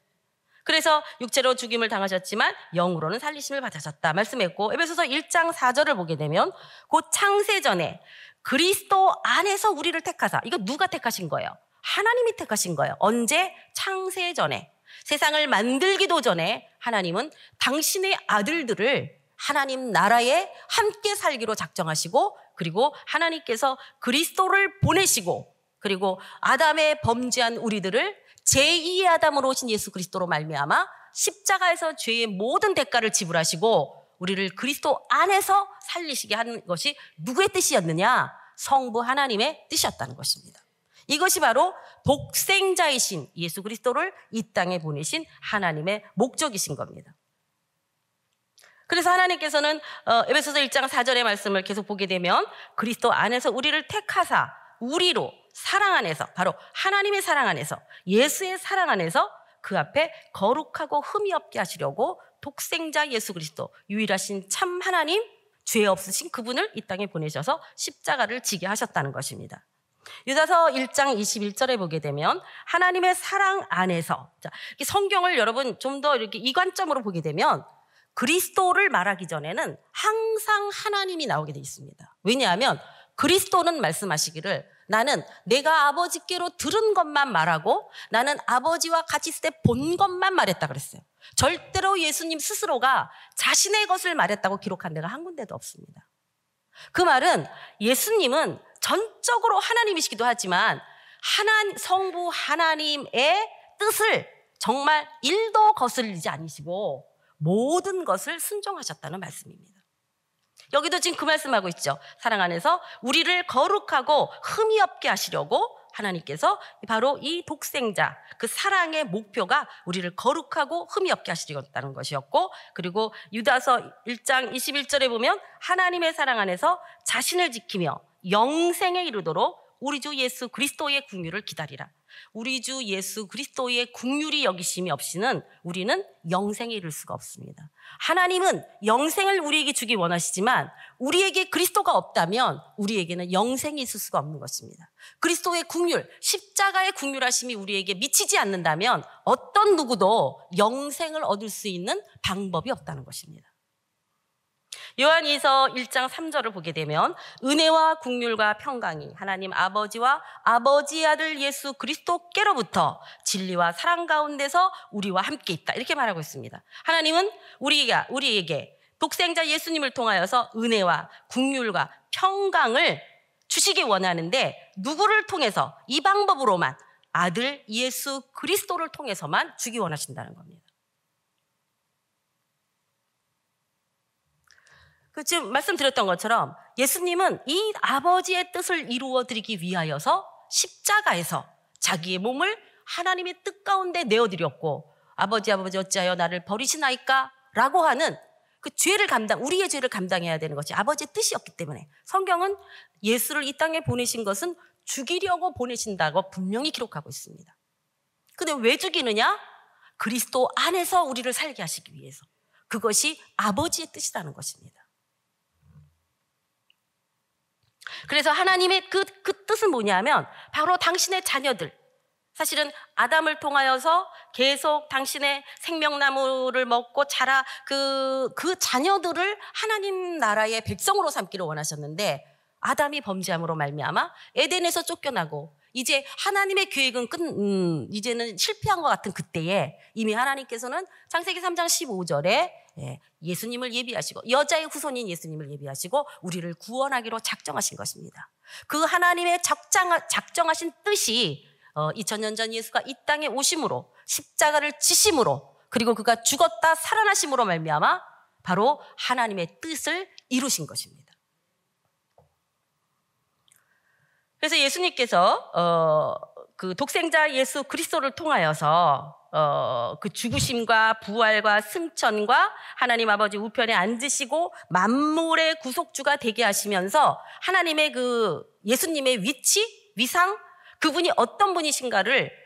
그래서 육체로 죽임을 당하셨지만 영으로는 살리심을 받으셨다 말씀했고, 에베소서 1장 4절을 보게 되면 곧 창세전에 그리스도 안에서 우리를 택하사, 이거 누가 택하신 거예요? 하나님이 택하신 거예요. 언제? 창세전에, 세상을 만들기도 전에 하나님은 당신의 아들들을 하나님 나라에 함께 살기로 작정하시고, 그리고 하나님께서 그리스도를 보내시고, 그리고 아담의 범죄한 우리들을 제2의 아담으로 오신 예수 그리스도로 말미암아 십자가에서 죄의 모든 대가를 지불하시고 우리를 그리스도 안에서 살리시게 하는 것이 누구의 뜻이었느냐? 성부 하나님의 뜻이었다는 것입니다. 이것이 바로 독생자이신 예수 그리스도를 이 땅에 보내신 하나님의 목적이신 겁니다. 그래서 하나님께서는 에베소서 1장 4절의 말씀을 계속 보게 되면 그리스도 안에서 우리를 택하사 우리로 사랑 안에서, 바로 하나님의 사랑 안에서, 예수의 사랑 안에서 그 앞에 거룩하고 흠이 없게 하시려고 독생자 예수 그리스도, 유일하신 참 하나님, 죄 없으신 그분을 이 땅에 보내셔서 십자가를 지게 하셨다는 것입니다. 유다서 1장 21절에 보게 되면 하나님의 사랑 안에서, 자, 성경을 여러분 좀 더 이렇게 이관점으로 보게 되면 그리스도를 말하기 전에는 항상 하나님이 나오게 돼 있습니다. 왜냐하면 그리스도는 말씀하시기를 나는 내가 아버지께로 들은 것만 말하고 나는 아버지와 같이 있을 때 본 것만 말했다 그랬어요. 절대로 예수님 스스로가 자신의 것을 말했다고 기록한 데가 한 군데도 없습니다. 그 말은 예수님은 전적으로 하나님이시기도 하지만 성부 하나님의 뜻을 정말 1도 거슬리지 않으시고 모든 것을 순종하셨다는 말씀입니다. 여기도 지금 그 말씀하고 있죠. 사랑 안에서 우리를 거룩하고 흠이 없게 하시려고 하나님께서 바로 이 독생자, 그 사랑의 목표가 우리를 거룩하고 흠이 없게 하시려는 것이었고, 그리고 유다서 1장 21절에 보면 하나님의 사랑 안에서 자신을 지키며 영생에 이르도록 우리 주 예수 그리스도의 긍휼을 기다리라. 우리 주 예수 그리스도의 긍휼이 여기심이 없이는 우리는 영생에 이를 수가 없습니다. 하나님은 영생을 우리에게 주기 원하시지만 우리에게 그리스도가 없다면 우리에게는 영생이 있을 수가 없는 것입니다. 그리스도의 긍휼, 십자가의 긍휼하심이 우리에게 미치지 않는다면 어떤 누구도 영생을 얻을 수 있는 방법이 없다는 것입니다. 요한일서 1장 3절을 보게 되면 은혜와 긍휼과 평강이 하나님 아버지와 아버지의 아들 예수 그리스도께로부터 진리와 사랑 가운데서 우리와 함께 있다, 이렇게 말하고 있습니다. 하나님은 우리에게 독생자 예수님을 통하여서 은혜와 긍휼과 평강을 주시기 원하는데 누구를 통해서? 이 방법으로만, 아들 예수 그리스도를 통해서만 주기 원하신다는 겁니다. 지금 말씀드렸던 것처럼 예수님은 이 아버지의 뜻을 이루어드리기 위하여서 십자가에서 자기의 몸을 하나님의 뜻 가운데 내어드렸고, 아버지 어찌하여 나를 버리시나이까? 라고 하는 그 우리의 죄를 감당해야 되는 것이 아버지의 뜻이었기 때문에 성경은 예수를 이 땅에 보내신 것은 죽이려고 보내신다고 분명히 기록하고 있습니다. 근데 왜 죽이느냐? 그리스도 안에서 우리를 살게 하시기 위해서. 그것이 아버지의 뜻이라는 것입니다. 그래서 하나님의 그 뜻은 뭐냐면 바로 당신의 자녀들, 사실은 아담을 통하여서 계속 당신의 생명나무를 먹고 자라 그 자녀들을 하나님 나라의 백성으로 삼기를 원하셨는데 아담이 범죄함으로 말미암아 에덴에서 쫓겨나고 이제 하나님의 계획은 이제는 실패한 것 같은 그때에 이미 하나님께서는 창세기 3장 15절에 예수님을 예비하시고 여자의 후손인 예수님을 예비하시고 우리를 구원하기로 작정하신 것입니다. 그 하나님의 작정하신 뜻이 2000년 전 예수가 이 땅에 오심으로 십자가를 지심으로 그리고 그가 죽었다 살아나심으로 말미암아 바로 하나님의 뜻을 이루신 것입니다. 그래서 예수님께서 그 독생자 예수 그리스도를 통하여서 그 죽으심과 부활과 승천과 하나님 아버지 우편에 앉으시고 만물의 구속주가 되게 하시면서 하나님의 그 예수님의 위치, 위상, 그분이 어떤 분이신가를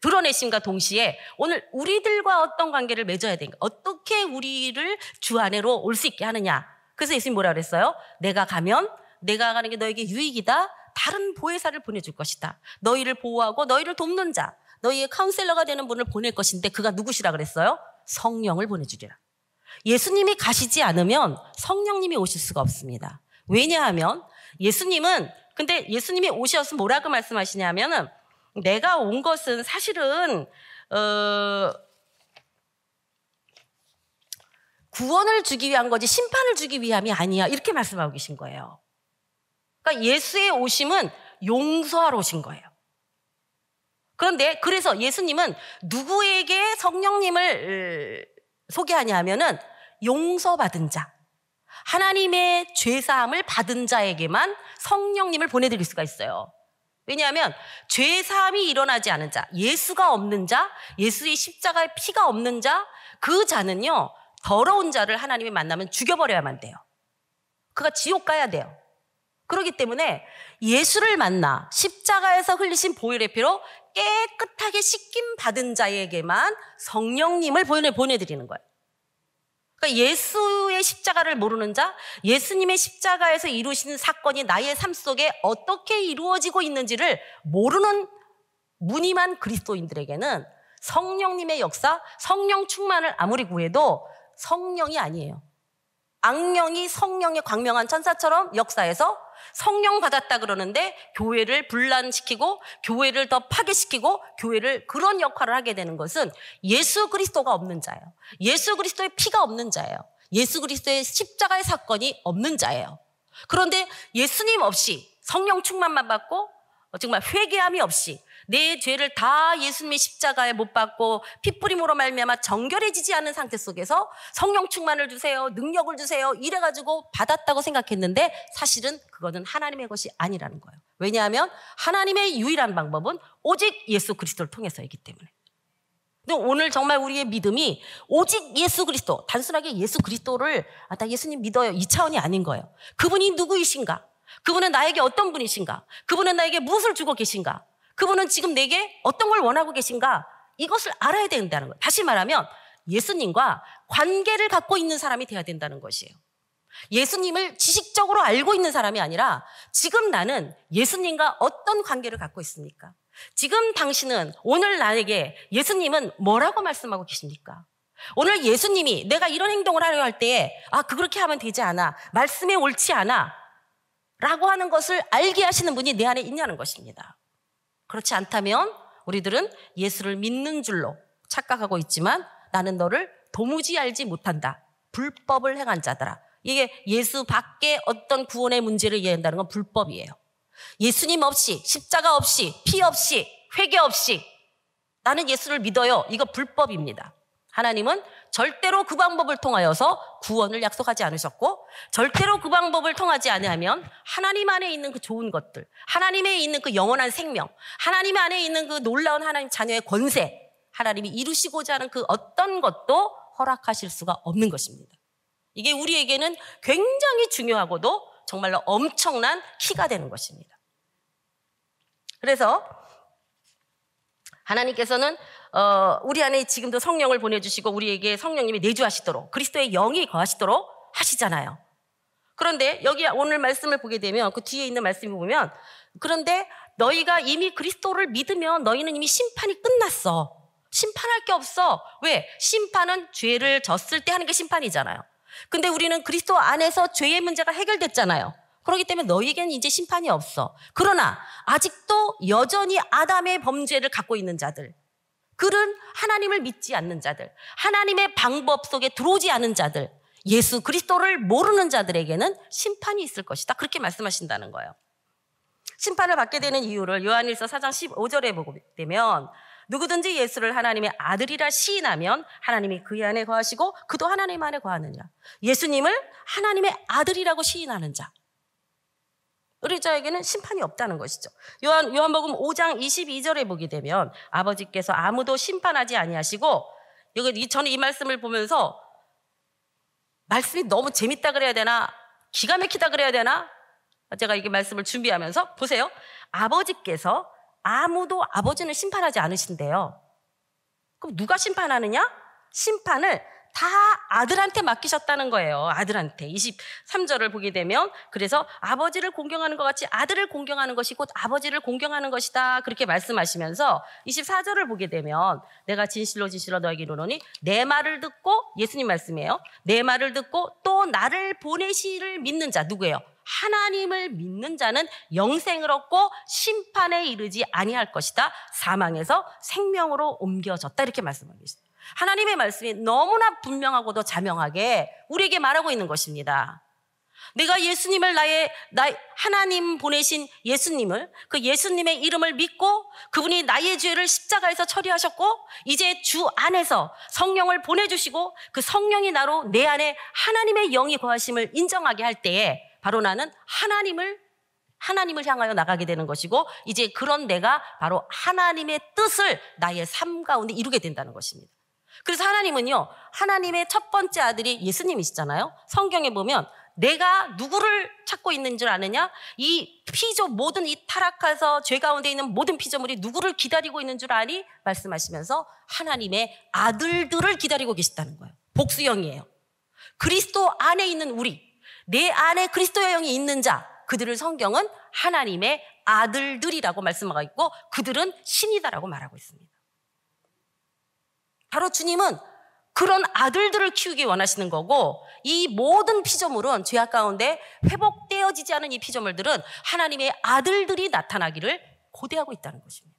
드러내심과 동시에 오늘 우리들과 어떤 관계를 맺어야 되는가, 어떻게 우리를 주 안으로 올 수 있게 하느냐. 그래서 예수님 뭐라 그랬어요? 내가 가면 내가 가는 게 너에게 유익이다. 다른 보혜사를 보내줄 것이다. 너희를 보호하고 너희를 돕는 자, 너희의 카운셀러가 되는 분을 보낼 것인데 그가 누구시라 그랬어요? 성령을 보내주리라. 예수님이 가시지 않으면 성령님이 오실 수가 없습니다. 왜냐하면 근데 예수님이 오셔서 뭐라고 말씀하시냐면은 내가 온 것은 사실은 구원을 주기 위한 거지 심판을 주기 위함이 아니야. 이렇게 말씀하고 계신 거예요. 그러니까 예수의 오심은 용서하러 오신 거예요. 그런데 그래서 예수님은 누구에게 성령님을 소개하냐 하면은 용서받은 자, 하나님의 죄사함을 받은 자에게만 성령님을 보내드릴 수가 있어요. 왜냐하면 죄사함이 일어나지 않은 자, 예수가 없는 자, 예수의 십자가의 피가 없는 자, 그 자는요 더러운 자를 하나님이 만나면 죽여버려야만 돼요. 그가 지옥 가야 돼요. 그렇기 때문에 예수를 만나 십자가에서 흘리신 보혈의 피로 깨끗하게 씻김 받은 자에게만 성령님을 보내드리는 거예요. 그러니까 예수의 십자가를 모르는 자, 예수님의 십자가에서 이루신 사건이 나의 삶 속에 어떻게 이루어지고 있는지를 모르는 무늬만 그리스도인들에게는 성령님의 역사, 성령 충만을 아무리 구해도 성령이 아니에요. 악령이 성령의 광명한 천사처럼 역사해서 성령 받았다 그러는데 교회를 분란시키고 교회를 더 파괴시키고 교회를 그런 역할을 하게 되는 것은 예수 그리스도가 없는 자예요. 예수 그리스도의 피가 없는 자예요. 예수 그리스도의 십자가의 사건이 없는 자예요. 그런데 예수님 없이 성령 충만만 받고 정말 회개함이 없이 내 죄를 다 예수님의 십자가에 못 박고 피뿌림으로 말미암아 정결해지지 않은 상태 속에서 성령 충만을 주세요, 능력을 주세요 이래가지고 받았다고 생각했는데 사실은 그거는 하나님의 것이 아니라는 거예요. 왜냐하면 하나님의 유일한 방법은 오직 예수 그리스도를 통해서이기 때문에. 근데 오늘 정말 우리의 믿음이 오직 예수 그리스도, 단순하게 예수 그리스도를 나 예수님 믿어요 이 차원이 아닌 거예요. 그분이 누구이신가? 그분은 나에게 어떤 분이신가? 그분은 나에게 무엇을 주고 계신가? 그분은 지금 내게 어떤 걸 원하고 계신가? 이것을 알아야 된다는 거예요. 다시 말하면 예수님과 관계를 갖고 있는 사람이 되어야 된다는 것이에요. 예수님을 지식적으로 알고 있는 사람이 아니라 지금 나는 예수님과 어떤 관계를 갖고 있습니까? 지금 당신은 오늘 나에게 예수님은 뭐라고 말씀하고 계십니까? 오늘 예수님이 내가 이런 행동을 하려 할 때에 그렇게 하면 되지 않아, 말씀에 옳지 않아 라고 하는 것을 알게 하시는 분이 내 안에 있냐는 것입니다. 그렇지 않다면 우리들은 예수를 믿는 줄로 착각하고 있지만 나는 너를 도무지 알지 못한다. 불법을 행한 자들아. 이게 예수 밖에 어떤 구원의 문제를 이해한다는 건 불법이에요. 예수님 없이, 십자가 없이, 피 없이, 회개 없이 나는 예수를 믿어요. 이거 불법입니다. 하나님은 절대로 그 방법을 통하여서 구원을 약속하지 않으셨고 절대로 그 방법을 통하지 않으면 하나님 안에 있는 그 좋은 것들, 하나님에 있는 그 영원한 생명, 하나님 안에 있는 그 놀라운 하나님 자녀의 권세, 하나님이 이루시고자 하는 그 어떤 것도 허락하실 수가 없는 것입니다. 이게 우리에게는 굉장히 중요하고도 정말로 엄청난 키가 되는 것입니다. 그래서 하나님께서는 우리 안에 지금도 성령을 보내주시고 우리에게 성령님이 내주하시도록 그리스도의 영이 거하시도록 하시잖아요. 그런데 여기 오늘 말씀을 보게 되면 그 뒤에 있는 말씀을 보면 그런데 너희가 이미 그리스도를 믿으면 너희는 이미 심판이 끝났어. 심판할 게 없어. 왜? 심판은 죄를 졌을 때 하는 게 심판이잖아요. 근데 우리는 그리스도 안에서 죄의 문제가 해결됐잖아요. 그렇기 때문에 너희에게는 이제 심판이 없어. 그러나 아직도 여전히 아담의 범죄를 갖고 있는 자들, 그런 하나님을 믿지 않는 자들, 하나님의 방법 속에 들어오지 않은 자들, 예수 그리스도를 모르는 자들에게는 심판이 있을 것이다. 그렇게 말씀하신다는 거예요. 심판을 받게 되는 이유를 요한일서 4장 15절에 보게 되면 누구든지 예수를 하나님의 아들이라 시인하면 하나님이 그의 안에 거하시고 그도 하나님 안에 거하느니라. 예수님을 하나님의 아들이라고 시인하는 자. 우리 자에게는 심판이 없다는 것이죠. 요한복음 5장 22절에 보게 되면 아버지께서 아무도 심판하지 아니하시고, 저는 이 말씀을 보면서 말씀이 너무 재밌다 그래야 되나 기가 막히다 그래야 되나, 제가 이게 말씀을 준비하면서 보세요. 아버지께서 아버지는 심판하지 않으신대요. 그럼 누가 심판하느냐? 심판을 다 아들한테 맡기셨다는 거예요. 아들한테. 23절을 보게 되면, 그래서 아버지를 공경하는 것 같이 아들을 공경하는 것이 곧 아버지를 공경하는 것이다, 그렇게 말씀하시면서 24절을 보게 되면, 내가 진실로 진실로 너에게 이르노니 내 말을 듣고, 예수님 말씀이에요, 내 말을 듣고 또 나를 보내시를 믿는 자, 누구예요? 하나님을 믿는 자는 영생을 얻고 심판에 이르지 아니할 것이다, 사망에서 생명으로 옮겨졌다, 이렇게 말씀하고 계십니다. 하나님의 말씀이 너무나 분명하고도 자명하게 우리에게 말하고 있는 것입니다. 내가 예수님을 하나님 보내신 예수님을, 그 예수님의 이름을 믿고 그분이 나의 죄를 십자가에서 처리하셨고, 이제 주 안에서 성령을 보내주시고 그 성령이 나로 내 안에 하나님의 영이 거하심을 인정하게 할 때에 바로 나는 하나님을 향하여 나가게 되는 것이고, 이제 그런 내가 바로 하나님의 뜻을 나의 삶 가운데 이루게 된다는 것입니다. 그래서 하나님은요, 하나님의 첫 번째 아들이 예수님이시잖아요. 성경에 보면 내가 누구를 찾고 있는 줄 아느냐? 이 모든 이 타락해서 죄 가운데 있는 모든 피조물이 누구를 기다리고 있는 줄 아니? 말씀하시면서 하나님의 아들들을 기다리고 계시다는 거예요. 복수형이에요. 그리스도 안에 있는 우리, 내 안에 그리스도의 영이 있는 자, 그들을 성경은 하나님의 아들들이라고 말씀하고 있고, 그들은 신이다라고 말하고 있습니다. 바로 주님은 그런 아들들을 키우기 원하시는 거고, 이 모든 피조물은 죄악 가운데 회복되어지지 않은 이 피조물들은 하나님의 아들들이 나타나기를 고대하고 있다는 것입니다.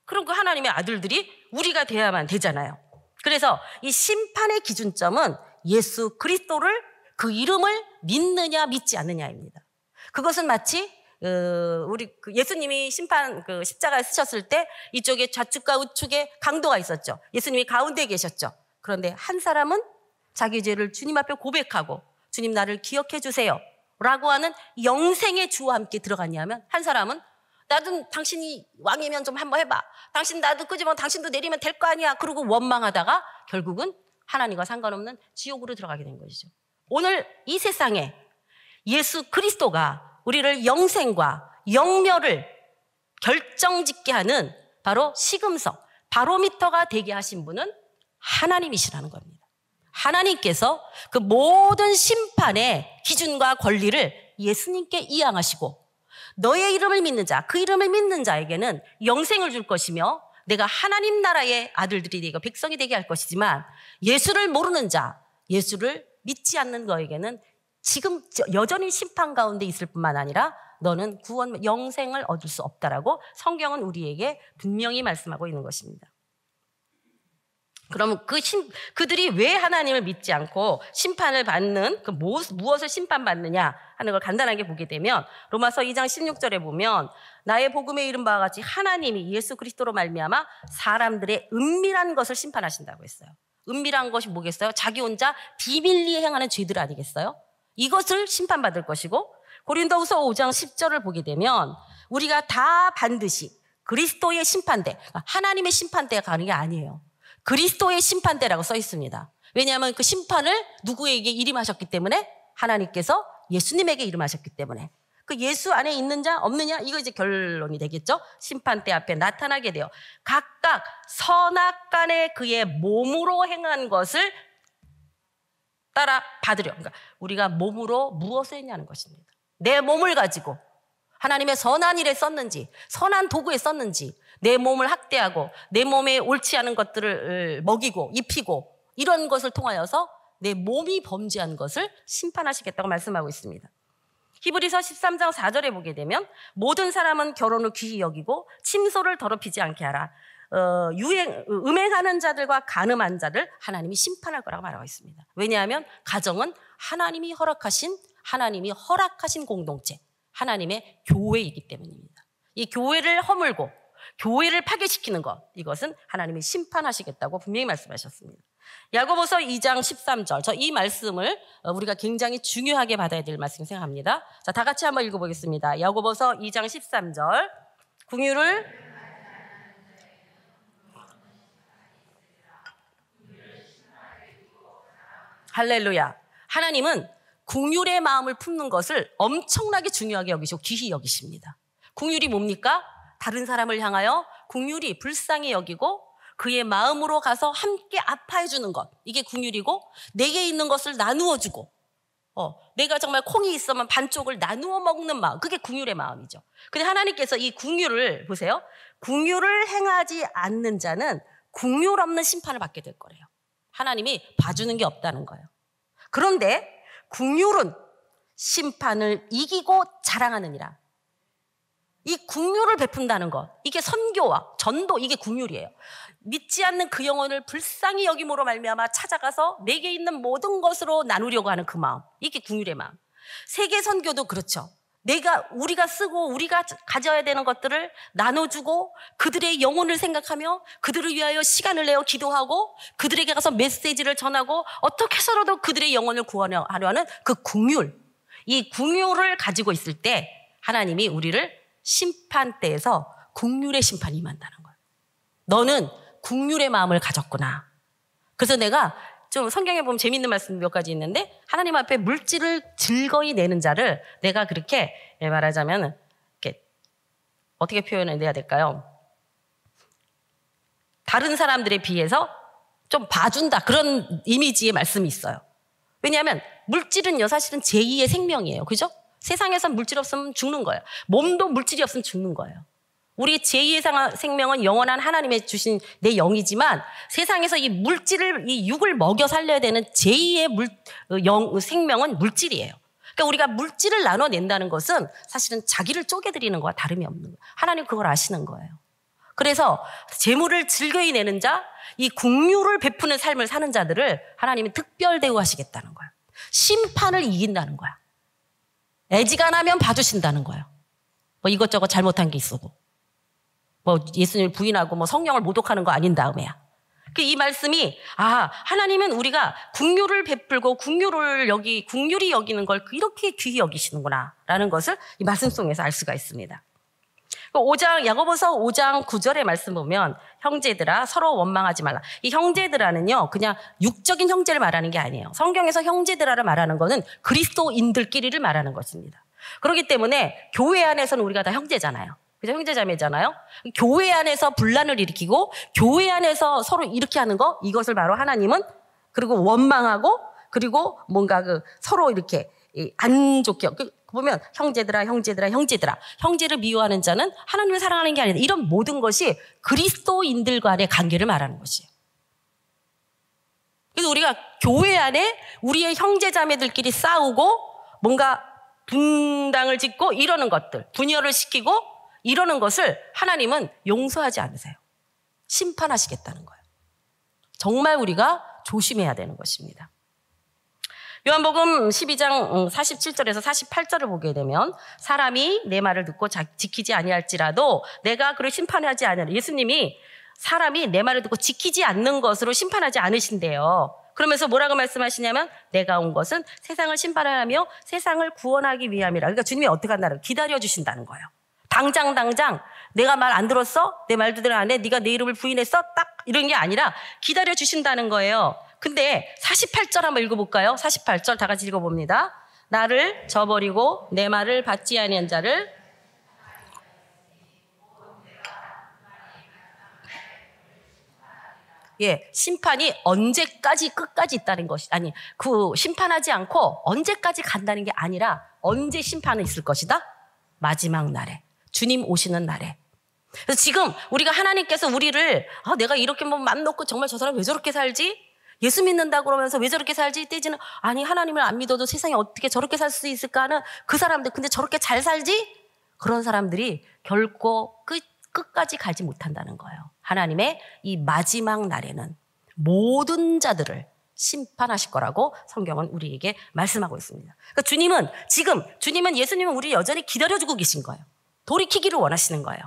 그럼 그 하나님의 아들들이 우리가 돼야만 되잖아요. 그래서 이 심판의 기준점은 예수 그리스도를, 그 이름을 믿느냐 믿지 않느냐입니다. 그것은 마치 우리 예수님이 십자가에 쓰셨을 때 이쪽에 좌측과 우측에 강도가 있었죠. 예수님이 가운데에 계셨죠. 그런데 한 사람은 자기 죄를 주님 앞에 고백하고, 주님 나를 기억해 주세요 라고 하는 영생의 주와 함께 들어갔냐면, 한 사람은 나도 당신이 왕이면 좀 한번 해봐, 당신 나도 끄집어 당신도 내리면 될 거 아니야, 그러고 원망하다가 결국은 하나님과 상관없는 지옥으로 들어가게 된 것이죠. 오늘 이 세상에 예수 그리스도가 우리를 영생과 영멸을 결정짓게 하는 바로 시금석, 바로미터가 되게 하신 분은 하나님이시라는 겁니다. 하나님께서 그 모든 심판의 기준과 권리를 예수님께 이양하시고, 너의 이름을 믿는 자, 그 이름을 믿는 자에게는 영생을 줄 것이며 내가 하나님 나라의 아들들이 되고 백성이 되게 할 것이지만, 예수를 모르는 자, 예수를 믿지 않는 너에게는 지금 여전히 심판 가운데 있을 뿐만 아니라 너는 구원, 영생을 얻을 수 없다라고 성경은 우리에게 분명히 말씀하고 있는 것입니다. 그러면 그들이 왜 하나님을 믿지 않고 심판을 받는, 무엇을 심판받느냐 하는 걸 간단하게 보게 되면, 로마서 2장 16절에 보면 나의 복음에 이른 바와 같이 하나님이 예수 그리스도로 말미암아 사람들의 은밀한 것을 심판하신다고 했어요. 은밀한 것이 뭐겠어요? 자기 혼자 비밀리에 행하는 죄들 아니겠어요? 이것을 심판받을 것이고, 고린도후서 5장 10절을 보게 되면 우리가 다 반드시 그리스도의 심판대, 하나님의 심판대가 가는 게 아니에요. 그리스도의 심판대라고 써 있습니다. 왜냐하면 그 심판을 누구에게 이름하셨기 때문에, 하나님께서 예수님에게 이름하셨기 때문에. 그 예수 안에 있는 자 없느냐, 이거 이제 결론이 되겠죠. 심판대 앞에 나타나게 돼요. 각각 선악간에 그의 몸으로 행한 것을 따라 받으려. 그러니까 우리가 몸으로 무엇을 했냐는 것입니다. 내 몸을 가지고 하나님의 선한 일에 썼는지, 선한 도구에 썼는지, 내 몸을 학대하고 내 몸에 옳지 않은 것들을 먹이고 입히고 이런 것을 통하여서 내 몸이 범죄한 것을 심판하시겠다고 말씀하고 있습니다. 히브리서 13장 4절에 보게 되면 모든 사람은 결혼을 귀히 여기고 침소를 더럽히지 않게 하라. 음행하는 자들과 간음한 자들 하나님이 심판할 거라고 말하고 있습니다. 왜냐하면 가정은 하나님이 허락하신 공동체, 하나님의 교회이기 때문입니다. 이 교회를 허물고 교회를 파괴시키는 것, 이것은 하나님이 심판하시겠다고 분명히 말씀하셨습니다. 야고보서 2장 13절. 저 이 말씀을 우리가 굉장히 중요하게 받아야 될 말씀 생각합니다. 자, 다 같이 한번 읽어보겠습니다. 야고보서 2장 13절. 긍휼을 할렐루야. 하나님은 긍휼의 마음을 품는 것을 엄청나게 중요하게 여기시고 귀히 여기십니다. 긍휼이 뭡니까? 다른 사람을 향하여 긍휼히 불쌍히 여기고 그의 마음으로 가서 함께 아파해 주는 것. 이게 긍휼이고 내게 있는 것을 나누어 주고 내가 정말 콩이 있으면 반쪽을 나누어 먹는 마음. 그게 긍휼의 마음이죠. 근데 하나님께서 이 긍휼을 보세요. 긍휼을 행하지 않는 자는 긍휼 없는 심판을 받게 될 거래요. 하나님이 봐주는 게 없다는 거예요. 그런데 긍휼은 심판을 이기고 자랑하느니라. 이 긍휼을 베푼다는 것, 이게 선교와 전도, 이게 긍휼이에요. 믿지 않는 그 영혼을 불쌍히 여김으로 말미암아 찾아가서 내게 있는 모든 것으로 나누려고 하는 그 마음, 이게 긍휼의 마음. 세계 선교도 그렇죠. 우리가 쓰고 우리가 가져야 되는 것들을 나눠주고 그들의 영혼을 생각하며 그들을 위하여 시간을 내어 기도하고 그들에게 가서 메시지를 전하고 어떻게 해서라도 그들의 영혼을 구원하려 하는 그 긍휼, 이 긍휼을 가지고 있을 때 하나님이 우리를 심판대에서 긍휼의 심판이 임한다는 거예요. 너는 긍휼의 마음을 가졌구나. 그래서 내가 좀 성경에 보면 재밌는 말씀 몇 가지 있는데 하나님 앞에 물질을 즐거이 내는 자를 내가 그렇게 말하자면 이렇게 어떻게 표현해야 될까요? 다른 사람들에 비해서 좀 봐준다 그런 이미지의 말씀이 있어요. 왜냐하면 물질은요 사실은 제2의 생명이에요. 그죠? 세상에선 물질 없으면 죽는 거예요. 몸도 물질이 없으면 죽는 거예요. 우리 제2의 생명은 영원한 하나님의 주신 내 영이지만 세상에서 이 물질을, 이 육을 먹여 살려야 되는 제2의 생명은 물질이에요. 그러니까 우리가 물질을 나눠낸다는 것은 사실은 자기를 쪼개드리는 거와 다름이 없는 거예요. 하나님 그걸 아시는 거예요. 그래서 재물을 즐거이 내는 자, 이 긍휼을 베푸는 삶을 사는 자들을 하나님이 특별 대우하시겠다는 거예요. 심판을 이긴다는 거야. 애지간하면 봐주신다는 거예요. 뭐 이것저것 잘못한 게 있어도. 뭐 예수님을 부인하고 뭐 성령을 모독하는 거 아닌 다음에야. 이 말씀이 하나님은 우리가 긍휼을 베풀고 긍휼히 여기는 걸 이렇게 귀히 여기시는구나라는 것을 이 말씀 속에서 알 수가 있습니다. 야고보서 5장 9절의 말씀 보면 형제들아 서로 원망하지 말라. 이 형제들아는요 그냥 육적인 형제를 말하는 게 아니에요. 성경에서 형제들아를 말하는 거는 그리스도인들끼리를 말하는 것입니다. 그렇기 때문에 교회 안에서는 우리가 다 형제잖아요. 그죠? 형제자매잖아요. 교회 안에서 분란을 일으키고 교회 안에서 서로 이렇게 하는 거, 이것을 바로 하나님은 그리고 원망하고 그리고 뭔가 서로 이렇게 안 좋게 보면 형제들아 형제를 미워하는 자는 하나님을 사랑하는 게 아니다. 이런 모든 것이 그리스도인들 간의 관계를 말하는 것이에요. 그래서 우리가 교회 안에 우리의 형제자매들끼리 싸우고 뭔가 분당을 짓고 이러는 것들, 분열을 시키고 이러는 것을 하나님은 용서하지 않으세요. 심판하시겠다는 거예요. 정말 우리가 조심해야 되는 것입니다. 요한복음 12장 47절에서 48절을 보게 되면 사람이 내 말을 듣고 지키지 아니할지라도 내가 그를 심판하지 않으리라. 예수님이 사람이 내 말을 듣고 지키지 않는 것으로 심판하지 않으신대요. 그러면서 뭐라고 말씀하시냐면 내가 온 것은 세상을 심판하며 세상을 구원하기 위함이라. 그러니까 주님이 어떻게 한다는 기다려주신다는 거예요. 당장 내가 말 안 들었어? 내 말도 들어 안 해? 네가 내 이름을 부인했어? 딱 이런 게 아니라 기다려주신다는 거예요. 근데 48절 한번 읽어볼까요? 48절 다 같이 읽어봅니다. 나를 저버리고 내 말을 받지 아니한 자를 심판이 언제까지 끝까지 있다는 것이 심판하지 않고 언제까지 간다는 게 아니라 언제 심판은 있을 것이다? 마지막 날에, 주님 오시는 날에. 그래서 지금 우리가 하나님께서 우리를 내가 이렇게 맘 놓고 정말 저 사람 왜 저렇게 살지? 예수 믿는다고 그러면서 왜 저렇게 살지? 떼지는 하나님을 안 믿어도 세상에 어떻게 저렇게 살 수 있을까 하는 그 사람들, 근데 저렇게 잘 살지? 그런 사람들이 결코 끝까지 가지 못한다는 거예요. 하나님의 이 마지막 날에는 모든 자들을 심판하실 거라고 성경은 우리에게 말씀하고 있습니다. 그러니까 예수님은 우리 여전히 기다려주고 계신 거예요. 돌이키기를 원하시는 거예요.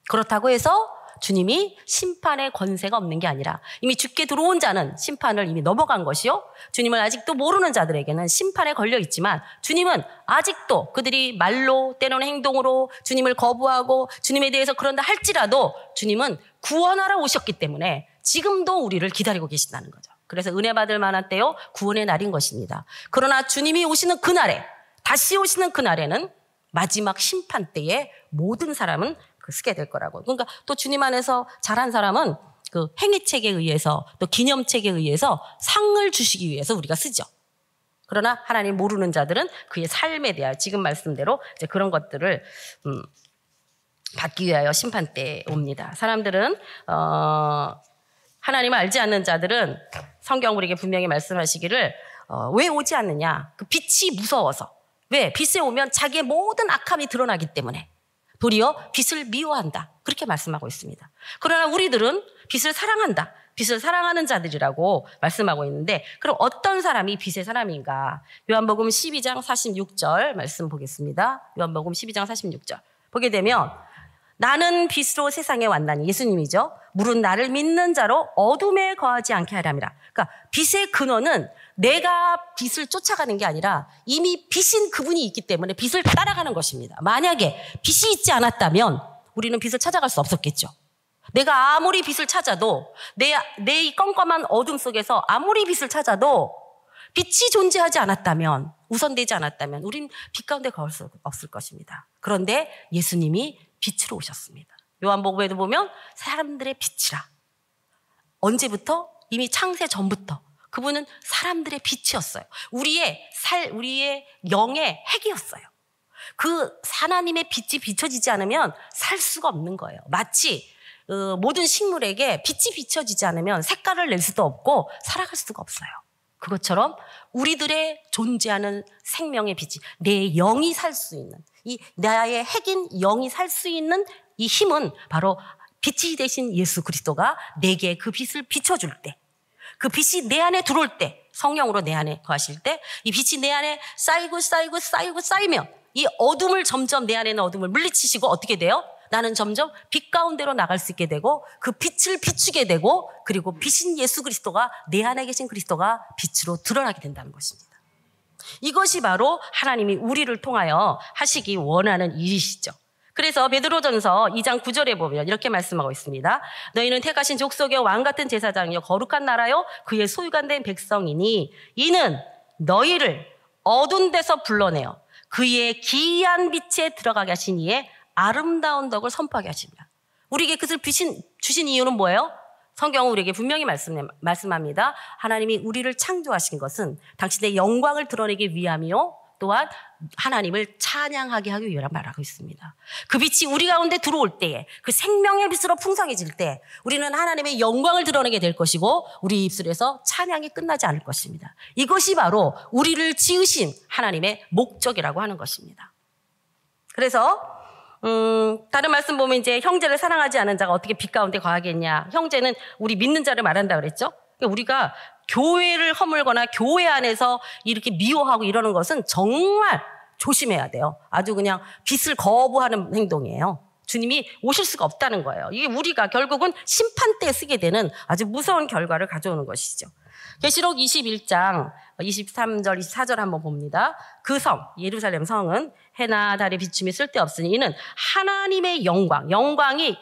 그렇다고 해서 주님이 심판의 권세가 없는 게 아니라 이미 죽게 들어온 자는 심판을 이미 넘어간 것이요. 주님을 아직도 모르는 자들에게는 심판에 걸려 있지만 주님은 아직도 그들이 말로 때로는 행동으로 주님을 거부하고 주님에 대해서 그런다 할지라도 주님은 구원하러 오셨기 때문에 지금도 우리를 기다리고 계신다는 거죠. 그래서 은혜 받을 만한 때요, 구원의 날인 것입니다. 그러나 주님이 오시는 그날에, 다시 오시는 그날에는 마지막 심판 때에 모든 사람은 쓰게 될 거라고. 그러니까 또 주님 안에서 잘한 사람은 그 행위책에 의해서 또 기념책에 의해서 상을 주시기 위해서 우리가 쓰죠. 그러나 하나님 모르는 자들은 그의 삶에 대한 지금 말씀대로 이제 그런 것들을 받기 위하여 심판 때에 옵니다. 사람들은 하나님을 알지 않는 자들은 성경 우리에게 분명히 말씀하시기를 왜 오지 않느냐? 그 빛이 무서워서. 왜? 빛에 오면 자기의 모든 악함이 드러나기 때문에 도리어 빛을 미워한다. 그렇게 말씀하고 있습니다. 그러나 우리들은 빛을 사랑한다. 빛을 사랑하는 자들이라고 말씀하고 있는데 그럼 어떤 사람이 빛의 사람인가? 요한복음 12장 46절 말씀 보겠습니다. 요한복음 12장 46절 보게 되면 나는 빛으로 세상에 왔나니 예수님이죠. 물은 나를 믿는 자로 어둠에 거하지 않게 하람이라. 그러니까 빛의 근원은 내가 빛을 쫓아가는 게 아니라 이미 빛인 그분이 있기 때문에 빛을 따라가는 것입니다. 만약에 빛이 있지 않았다면 우리는 빛을 찾아갈 수 없었겠죠. 내가 아무리 빛을 찾아도 내 이 껌껌한 어둠 속에서 아무리 빛을 찾아도 빛이 존재하지 않았다면 우선되지 않았다면 우린 빛 가운데 갈 수 없을 것입니다. 그런데 예수님이 빛으로 오셨습니다. 요한복음에도 보면 사람들의 빛이라. 언제부터? 이미 창세 전부터. 그분은 사람들의 빛이었어요. 우리의 영의 핵이었어요. 그 하나님의 빛이 비춰지지 않으면 살 수가 없는 거예요. 마치 모든 식물에게 빛이 비춰지지 않으면 색깔을 낼 수도 없고 살아갈 수가 없어요. 그것처럼 우리들의 존재하는 생명의 빛이 내 영이 살 수 있는 이 나의 핵인 영이 살 수 있는 이 힘은 바로 빛이 되신 예수 그리스도가 내게 그 빛을 비춰줄 때 그 빛이 내 안에 들어올 때 성령으로 내 안에 거하실 때 이 빛이 내 안에 쌓이면 이 어둠을 점점 내 안에 있는 어둠을 물리치시고 어떻게 돼요? 나는 점점 빛 가운데로 나갈 수 있게 되고 그 빛을 비추게 되고 그리고 빛인 예수 그리스도가 내 안에 계신 그리스도가 빛으로 드러나게 된다는 것입니다. 이것이 바로 하나님이 우리를 통하여 하시기 원하는 일이시죠. 그래서 베드로전서 2장 9절에 보면 이렇게 말씀하고 있습니다. 너희는 택하신 족속의 왕같은 제사장이요 거룩한 나라요 그의 소유가 된 백성이니 이는 너희를 어두운 데서 불러내어 그의 기이한 빛에 들어가게 하신 이의 아름다운 덕을 선포하게 하십니다. 우리에게 그것을 주신 이유는 뭐예요? 성경은 우리에게 분명히 말씀합니다. 하나님이 우리를 창조하신 것은 당신의 영광을 드러내기 위함이요 또한 하나님을 찬양하게 하기 위해라 말하고 있습니다. 그 빛이 우리 가운데 들어올 때에 그 생명의 빛으로 풍성해질 때 우리는 하나님의 영광을 드러내게 될 것이고 우리 입술에서 찬양이 끝나지 않을 것입니다. 이것이 바로 우리를 지으신 하나님의 목적이라고 하는 것입니다. 그래서 다른 말씀 보면 이제 형제를 사랑하지 않은 자가 어떻게 빛 가운데 거하겠냐. 형제는 우리 믿는 자를 말한다 그랬죠. 그러니까 우리가 교회를 허물거나 교회 안에서 이렇게 미워하고 이러는 것은 정말 조심해야 돼요. 아주 그냥 빛을 거부하는 행동이에요. 주님이 오실 수가 없다는 거예요. 이게 우리가 결국은 심판 때 쓰게 되는 아주 무서운 결과를 가져오는 것이죠. 계시록 21장 23절 24절 한번 봅니다. 그 성 예루살렘 성은 해나 달의 비춤이 쓸데없으니 이는 하나님의 영광이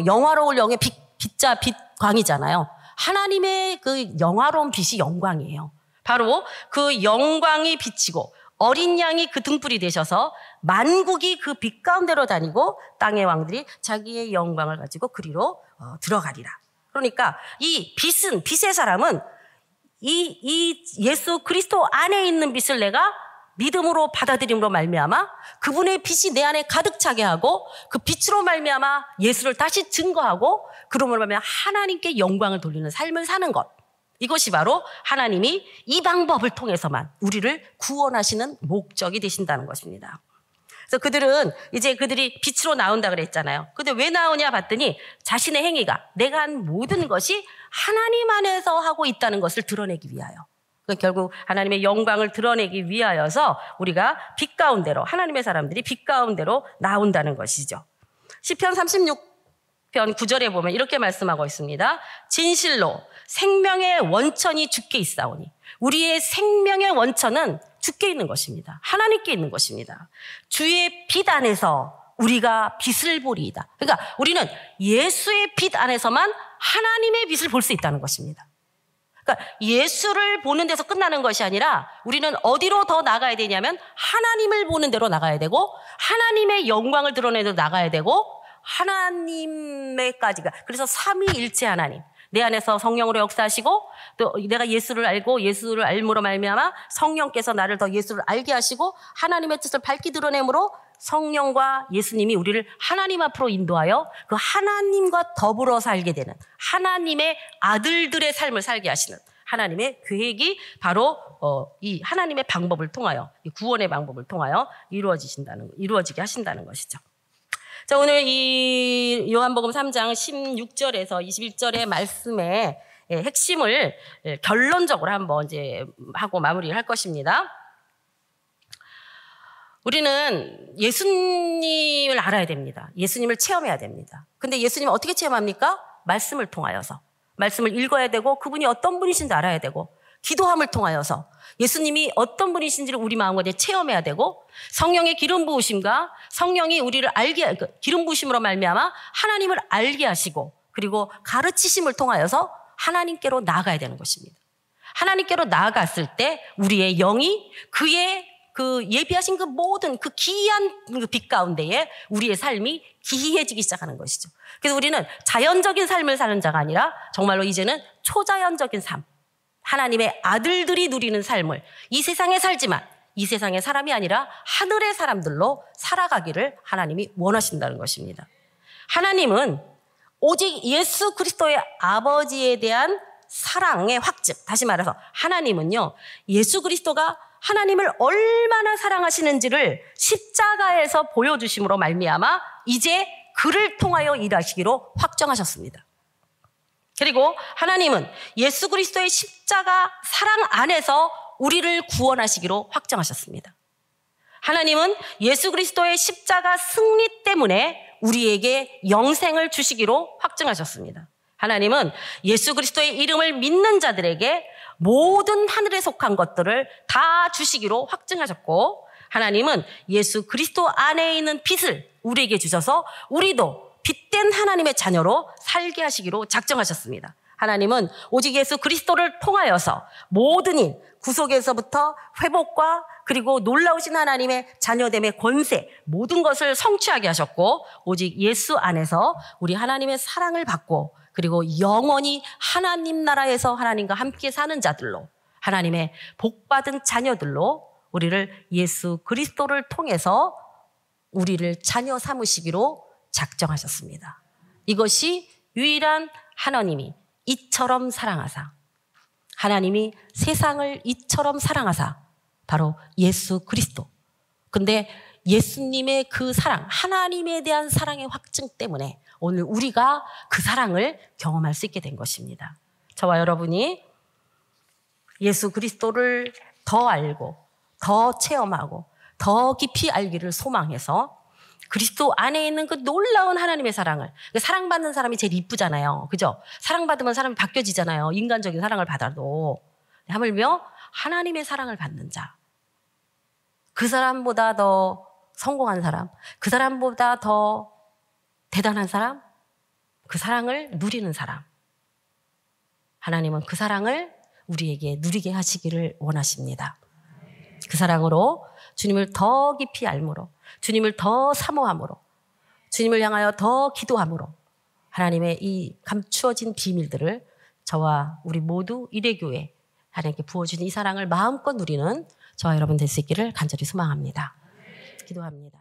영화로울 영의 빛자 빛광이잖아요. 하나님의 그 영화로운 빛이 영광이에요. 바로 그 영광이 비치고 어린 양이 그 등불이 되셔서 만국이 그 빛 가운데로 다니고 땅의 왕들이 자기의 영광을 가지고 그리로 들어가리라. 그러니까 이 빛의 사람은 이 예수 그리스도 안에 있는 빛을 내가 믿음으로 받아들임으로 말미암아 그분의 빛이 내 안에 가득 차게 하고 그 빛으로 말미암아 예수를 다시 증거하고 그러므로 말미암아 하나님께 영광을 돌리는 삶을 사는 것. 이것이 바로 하나님이 이 방법을 통해서만 우리를 구원하시는 목적이 되신다는 것입니다. 그래서 그들이 빛으로 나온다 그랬잖아요. 근데 왜 나오냐 봤더니 자신의 행위가 내가 한 모든 것이 하나님 안에서 하고 있다는 것을 드러내기 위하여. 결국 하나님의 영광을 드러내기 위하여서 우리가 빛 가운데로 하나님의 사람들이 빛 가운데로 나온다는 것이죠. 시편 36편 9절에 보면 이렇게 말씀하고 있습니다. 진실로 생명의 원천이 주께 있사오니, 우리의 생명의 원천은 주께 있는 것입니다. 하나님께 있는 것입니다. 주의 빛 안에서 우리가 빛을 보리이다. 그러니까 우리는 예수의 빛 안에서만 하나님의 빛을 볼 수 있다는 것입니다. 그러니까 예수를 보는 데서 끝나는 것이 아니라 우리는 어디로 더 나가야 되냐면 하나님을 보는 데로 나가야 되고, 하나님의 영광을 드러내는 데로 나가야 되고, 하나님의까지가, 그래서 삼위일체 하나님, 내 안에서 성령으로 역사하시고, 또 내가 예수를 알고 예수를 알므로 말미암아 성령께서 나를 더 예수를 알게 하시고, 하나님의 뜻을 밝히 드러내므로 성령과 예수님이 우리를 하나님 앞으로 인도하여 그 하나님과 더불어 살게 되는 하나님의 아들들의 삶을 살게 하시는 하나님의 계획이 바로 이 하나님의 방법을 통하여, 이 구원의 방법을 통하여 이루어지게 하신다는 것이죠. 자, 오늘 이 요한복음 3장 16절에서 21절의 말씀의 핵심을 결론적으로 한번 이제 하고 마무리를 할 것입니다. 우리는 예수님을 알아야 됩니다. 예수님을 체험해야 됩니다. 근데 예수님은 어떻게 체험합니까? 말씀을 통하여서. 말씀을 읽어야 되고, 그분이 어떤 분이신지 알아야 되고, 기도함을 통하여서 예수님이 어떤 분이신지를 우리 마음과 체험해야 되고, 성령의 기름 부으심과 성령이 우리를 기름 부으심으로 말미암아 하나님을 알게 하시고, 그리고 가르치심을 통하여서 하나님께로 나아가야 되는 것입니다. 하나님께로 나아갔을 때 우리의 영이 그의 그 예비하신 그 모든 그 기이한 그 빛 가운데에 우리의 삶이 기이해지기 시작하는 것이죠. 그래서 우리는 자연적인 삶을 사는 자가 아니라 정말로 이제는 초자연적인 삶, 하나님의 아들들이 누리는 삶을 이 세상에 살지만 이 세상의 사람이 아니라 하늘의 사람들로 살아가기를 하나님이 원하신다는 것입니다. 하나님은 오직 예수 그리스도의 아버지에 대한 사랑의 확증, 다시 말해서 하나님은요, 예수 그리스도가 하나님을 얼마나 사랑하시는지를 십자가에서 보여주심으로 말미암아 이제 그를 통하여 일하시기로 확정하셨습니다. 그리고 하나님은 예수 그리스도의 십자가 사랑 안에서 우리를 구원하시기로 확정하셨습니다. 하나님은 예수 그리스도의 십자가 승리 때문에 우리에게 영생을 주시기로 확정하셨습니다. 하나님은 예수 그리스도의 이름을 믿는 자들에게 모든 하늘에 속한 것들을 다 주시기로 확증하셨고, 하나님은 예수 그리스도 안에 있는 빛을 우리에게 주셔서 우리도 빛된 하나님의 자녀로 살게 하시기로 작정하셨습니다. 하나님은 오직 예수 그리스도를 통하여서 모든 일, 구속에서부터 회복과 그리고 놀라우신 하나님의 자녀됨의 권세, 모든 것을 성취하게 하셨고, 오직 예수 안에서 우리 하나님의 사랑을 받고, 그리고 영원히 하나님 나라에서 하나님과 함께 사는 자들로, 하나님의 복받은 자녀들로 우리를 예수 그리스도를 통해서 우리를 자녀 삼으시기로 작정하셨습니다. 이것이 유일한 하나님이 이처럼 사랑하사, 하나님이 세상을 이처럼 사랑하사, 바로 예수 그리스도. 근데 예수님의 그 사랑, 하나님에 대한 사랑의 확증 때문에 오늘 우리가 그 사랑을 경험할 수 있게 된 것입니다. 저와 여러분이 예수 그리스도를 더 알고 더 체험하고 더 깊이 알기를 소망해서 그리스도 안에 있는 그 놀라운 하나님의 사랑을, 사랑받는 사람이 제일 이쁘잖아요. 그죠? 사랑받으면 사람이 바뀌어지잖아요. 인간적인 사랑을 받아도. 하물며 하나님의 사랑을 받는 자, 그 사람보다 더 성공한 사람, 그 사람보다 더 대단한 사람, 그 사랑을 누리는 사람, 하나님은 그 사랑을 우리에게 누리게 하시기를 원하십니다. 그 사랑으로 주님을 더 깊이 알므로, 주님을 더 사모함으로, 주님을 향하여 더 기도함으로 하나님의 이 감추어진 비밀들을 저와 우리 모두 일회교회 하나님께 부어주신 이 사랑을 마음껏 누리는 저와 여러분 될 수 있기를 간절히 소망합니다. 기도합니다.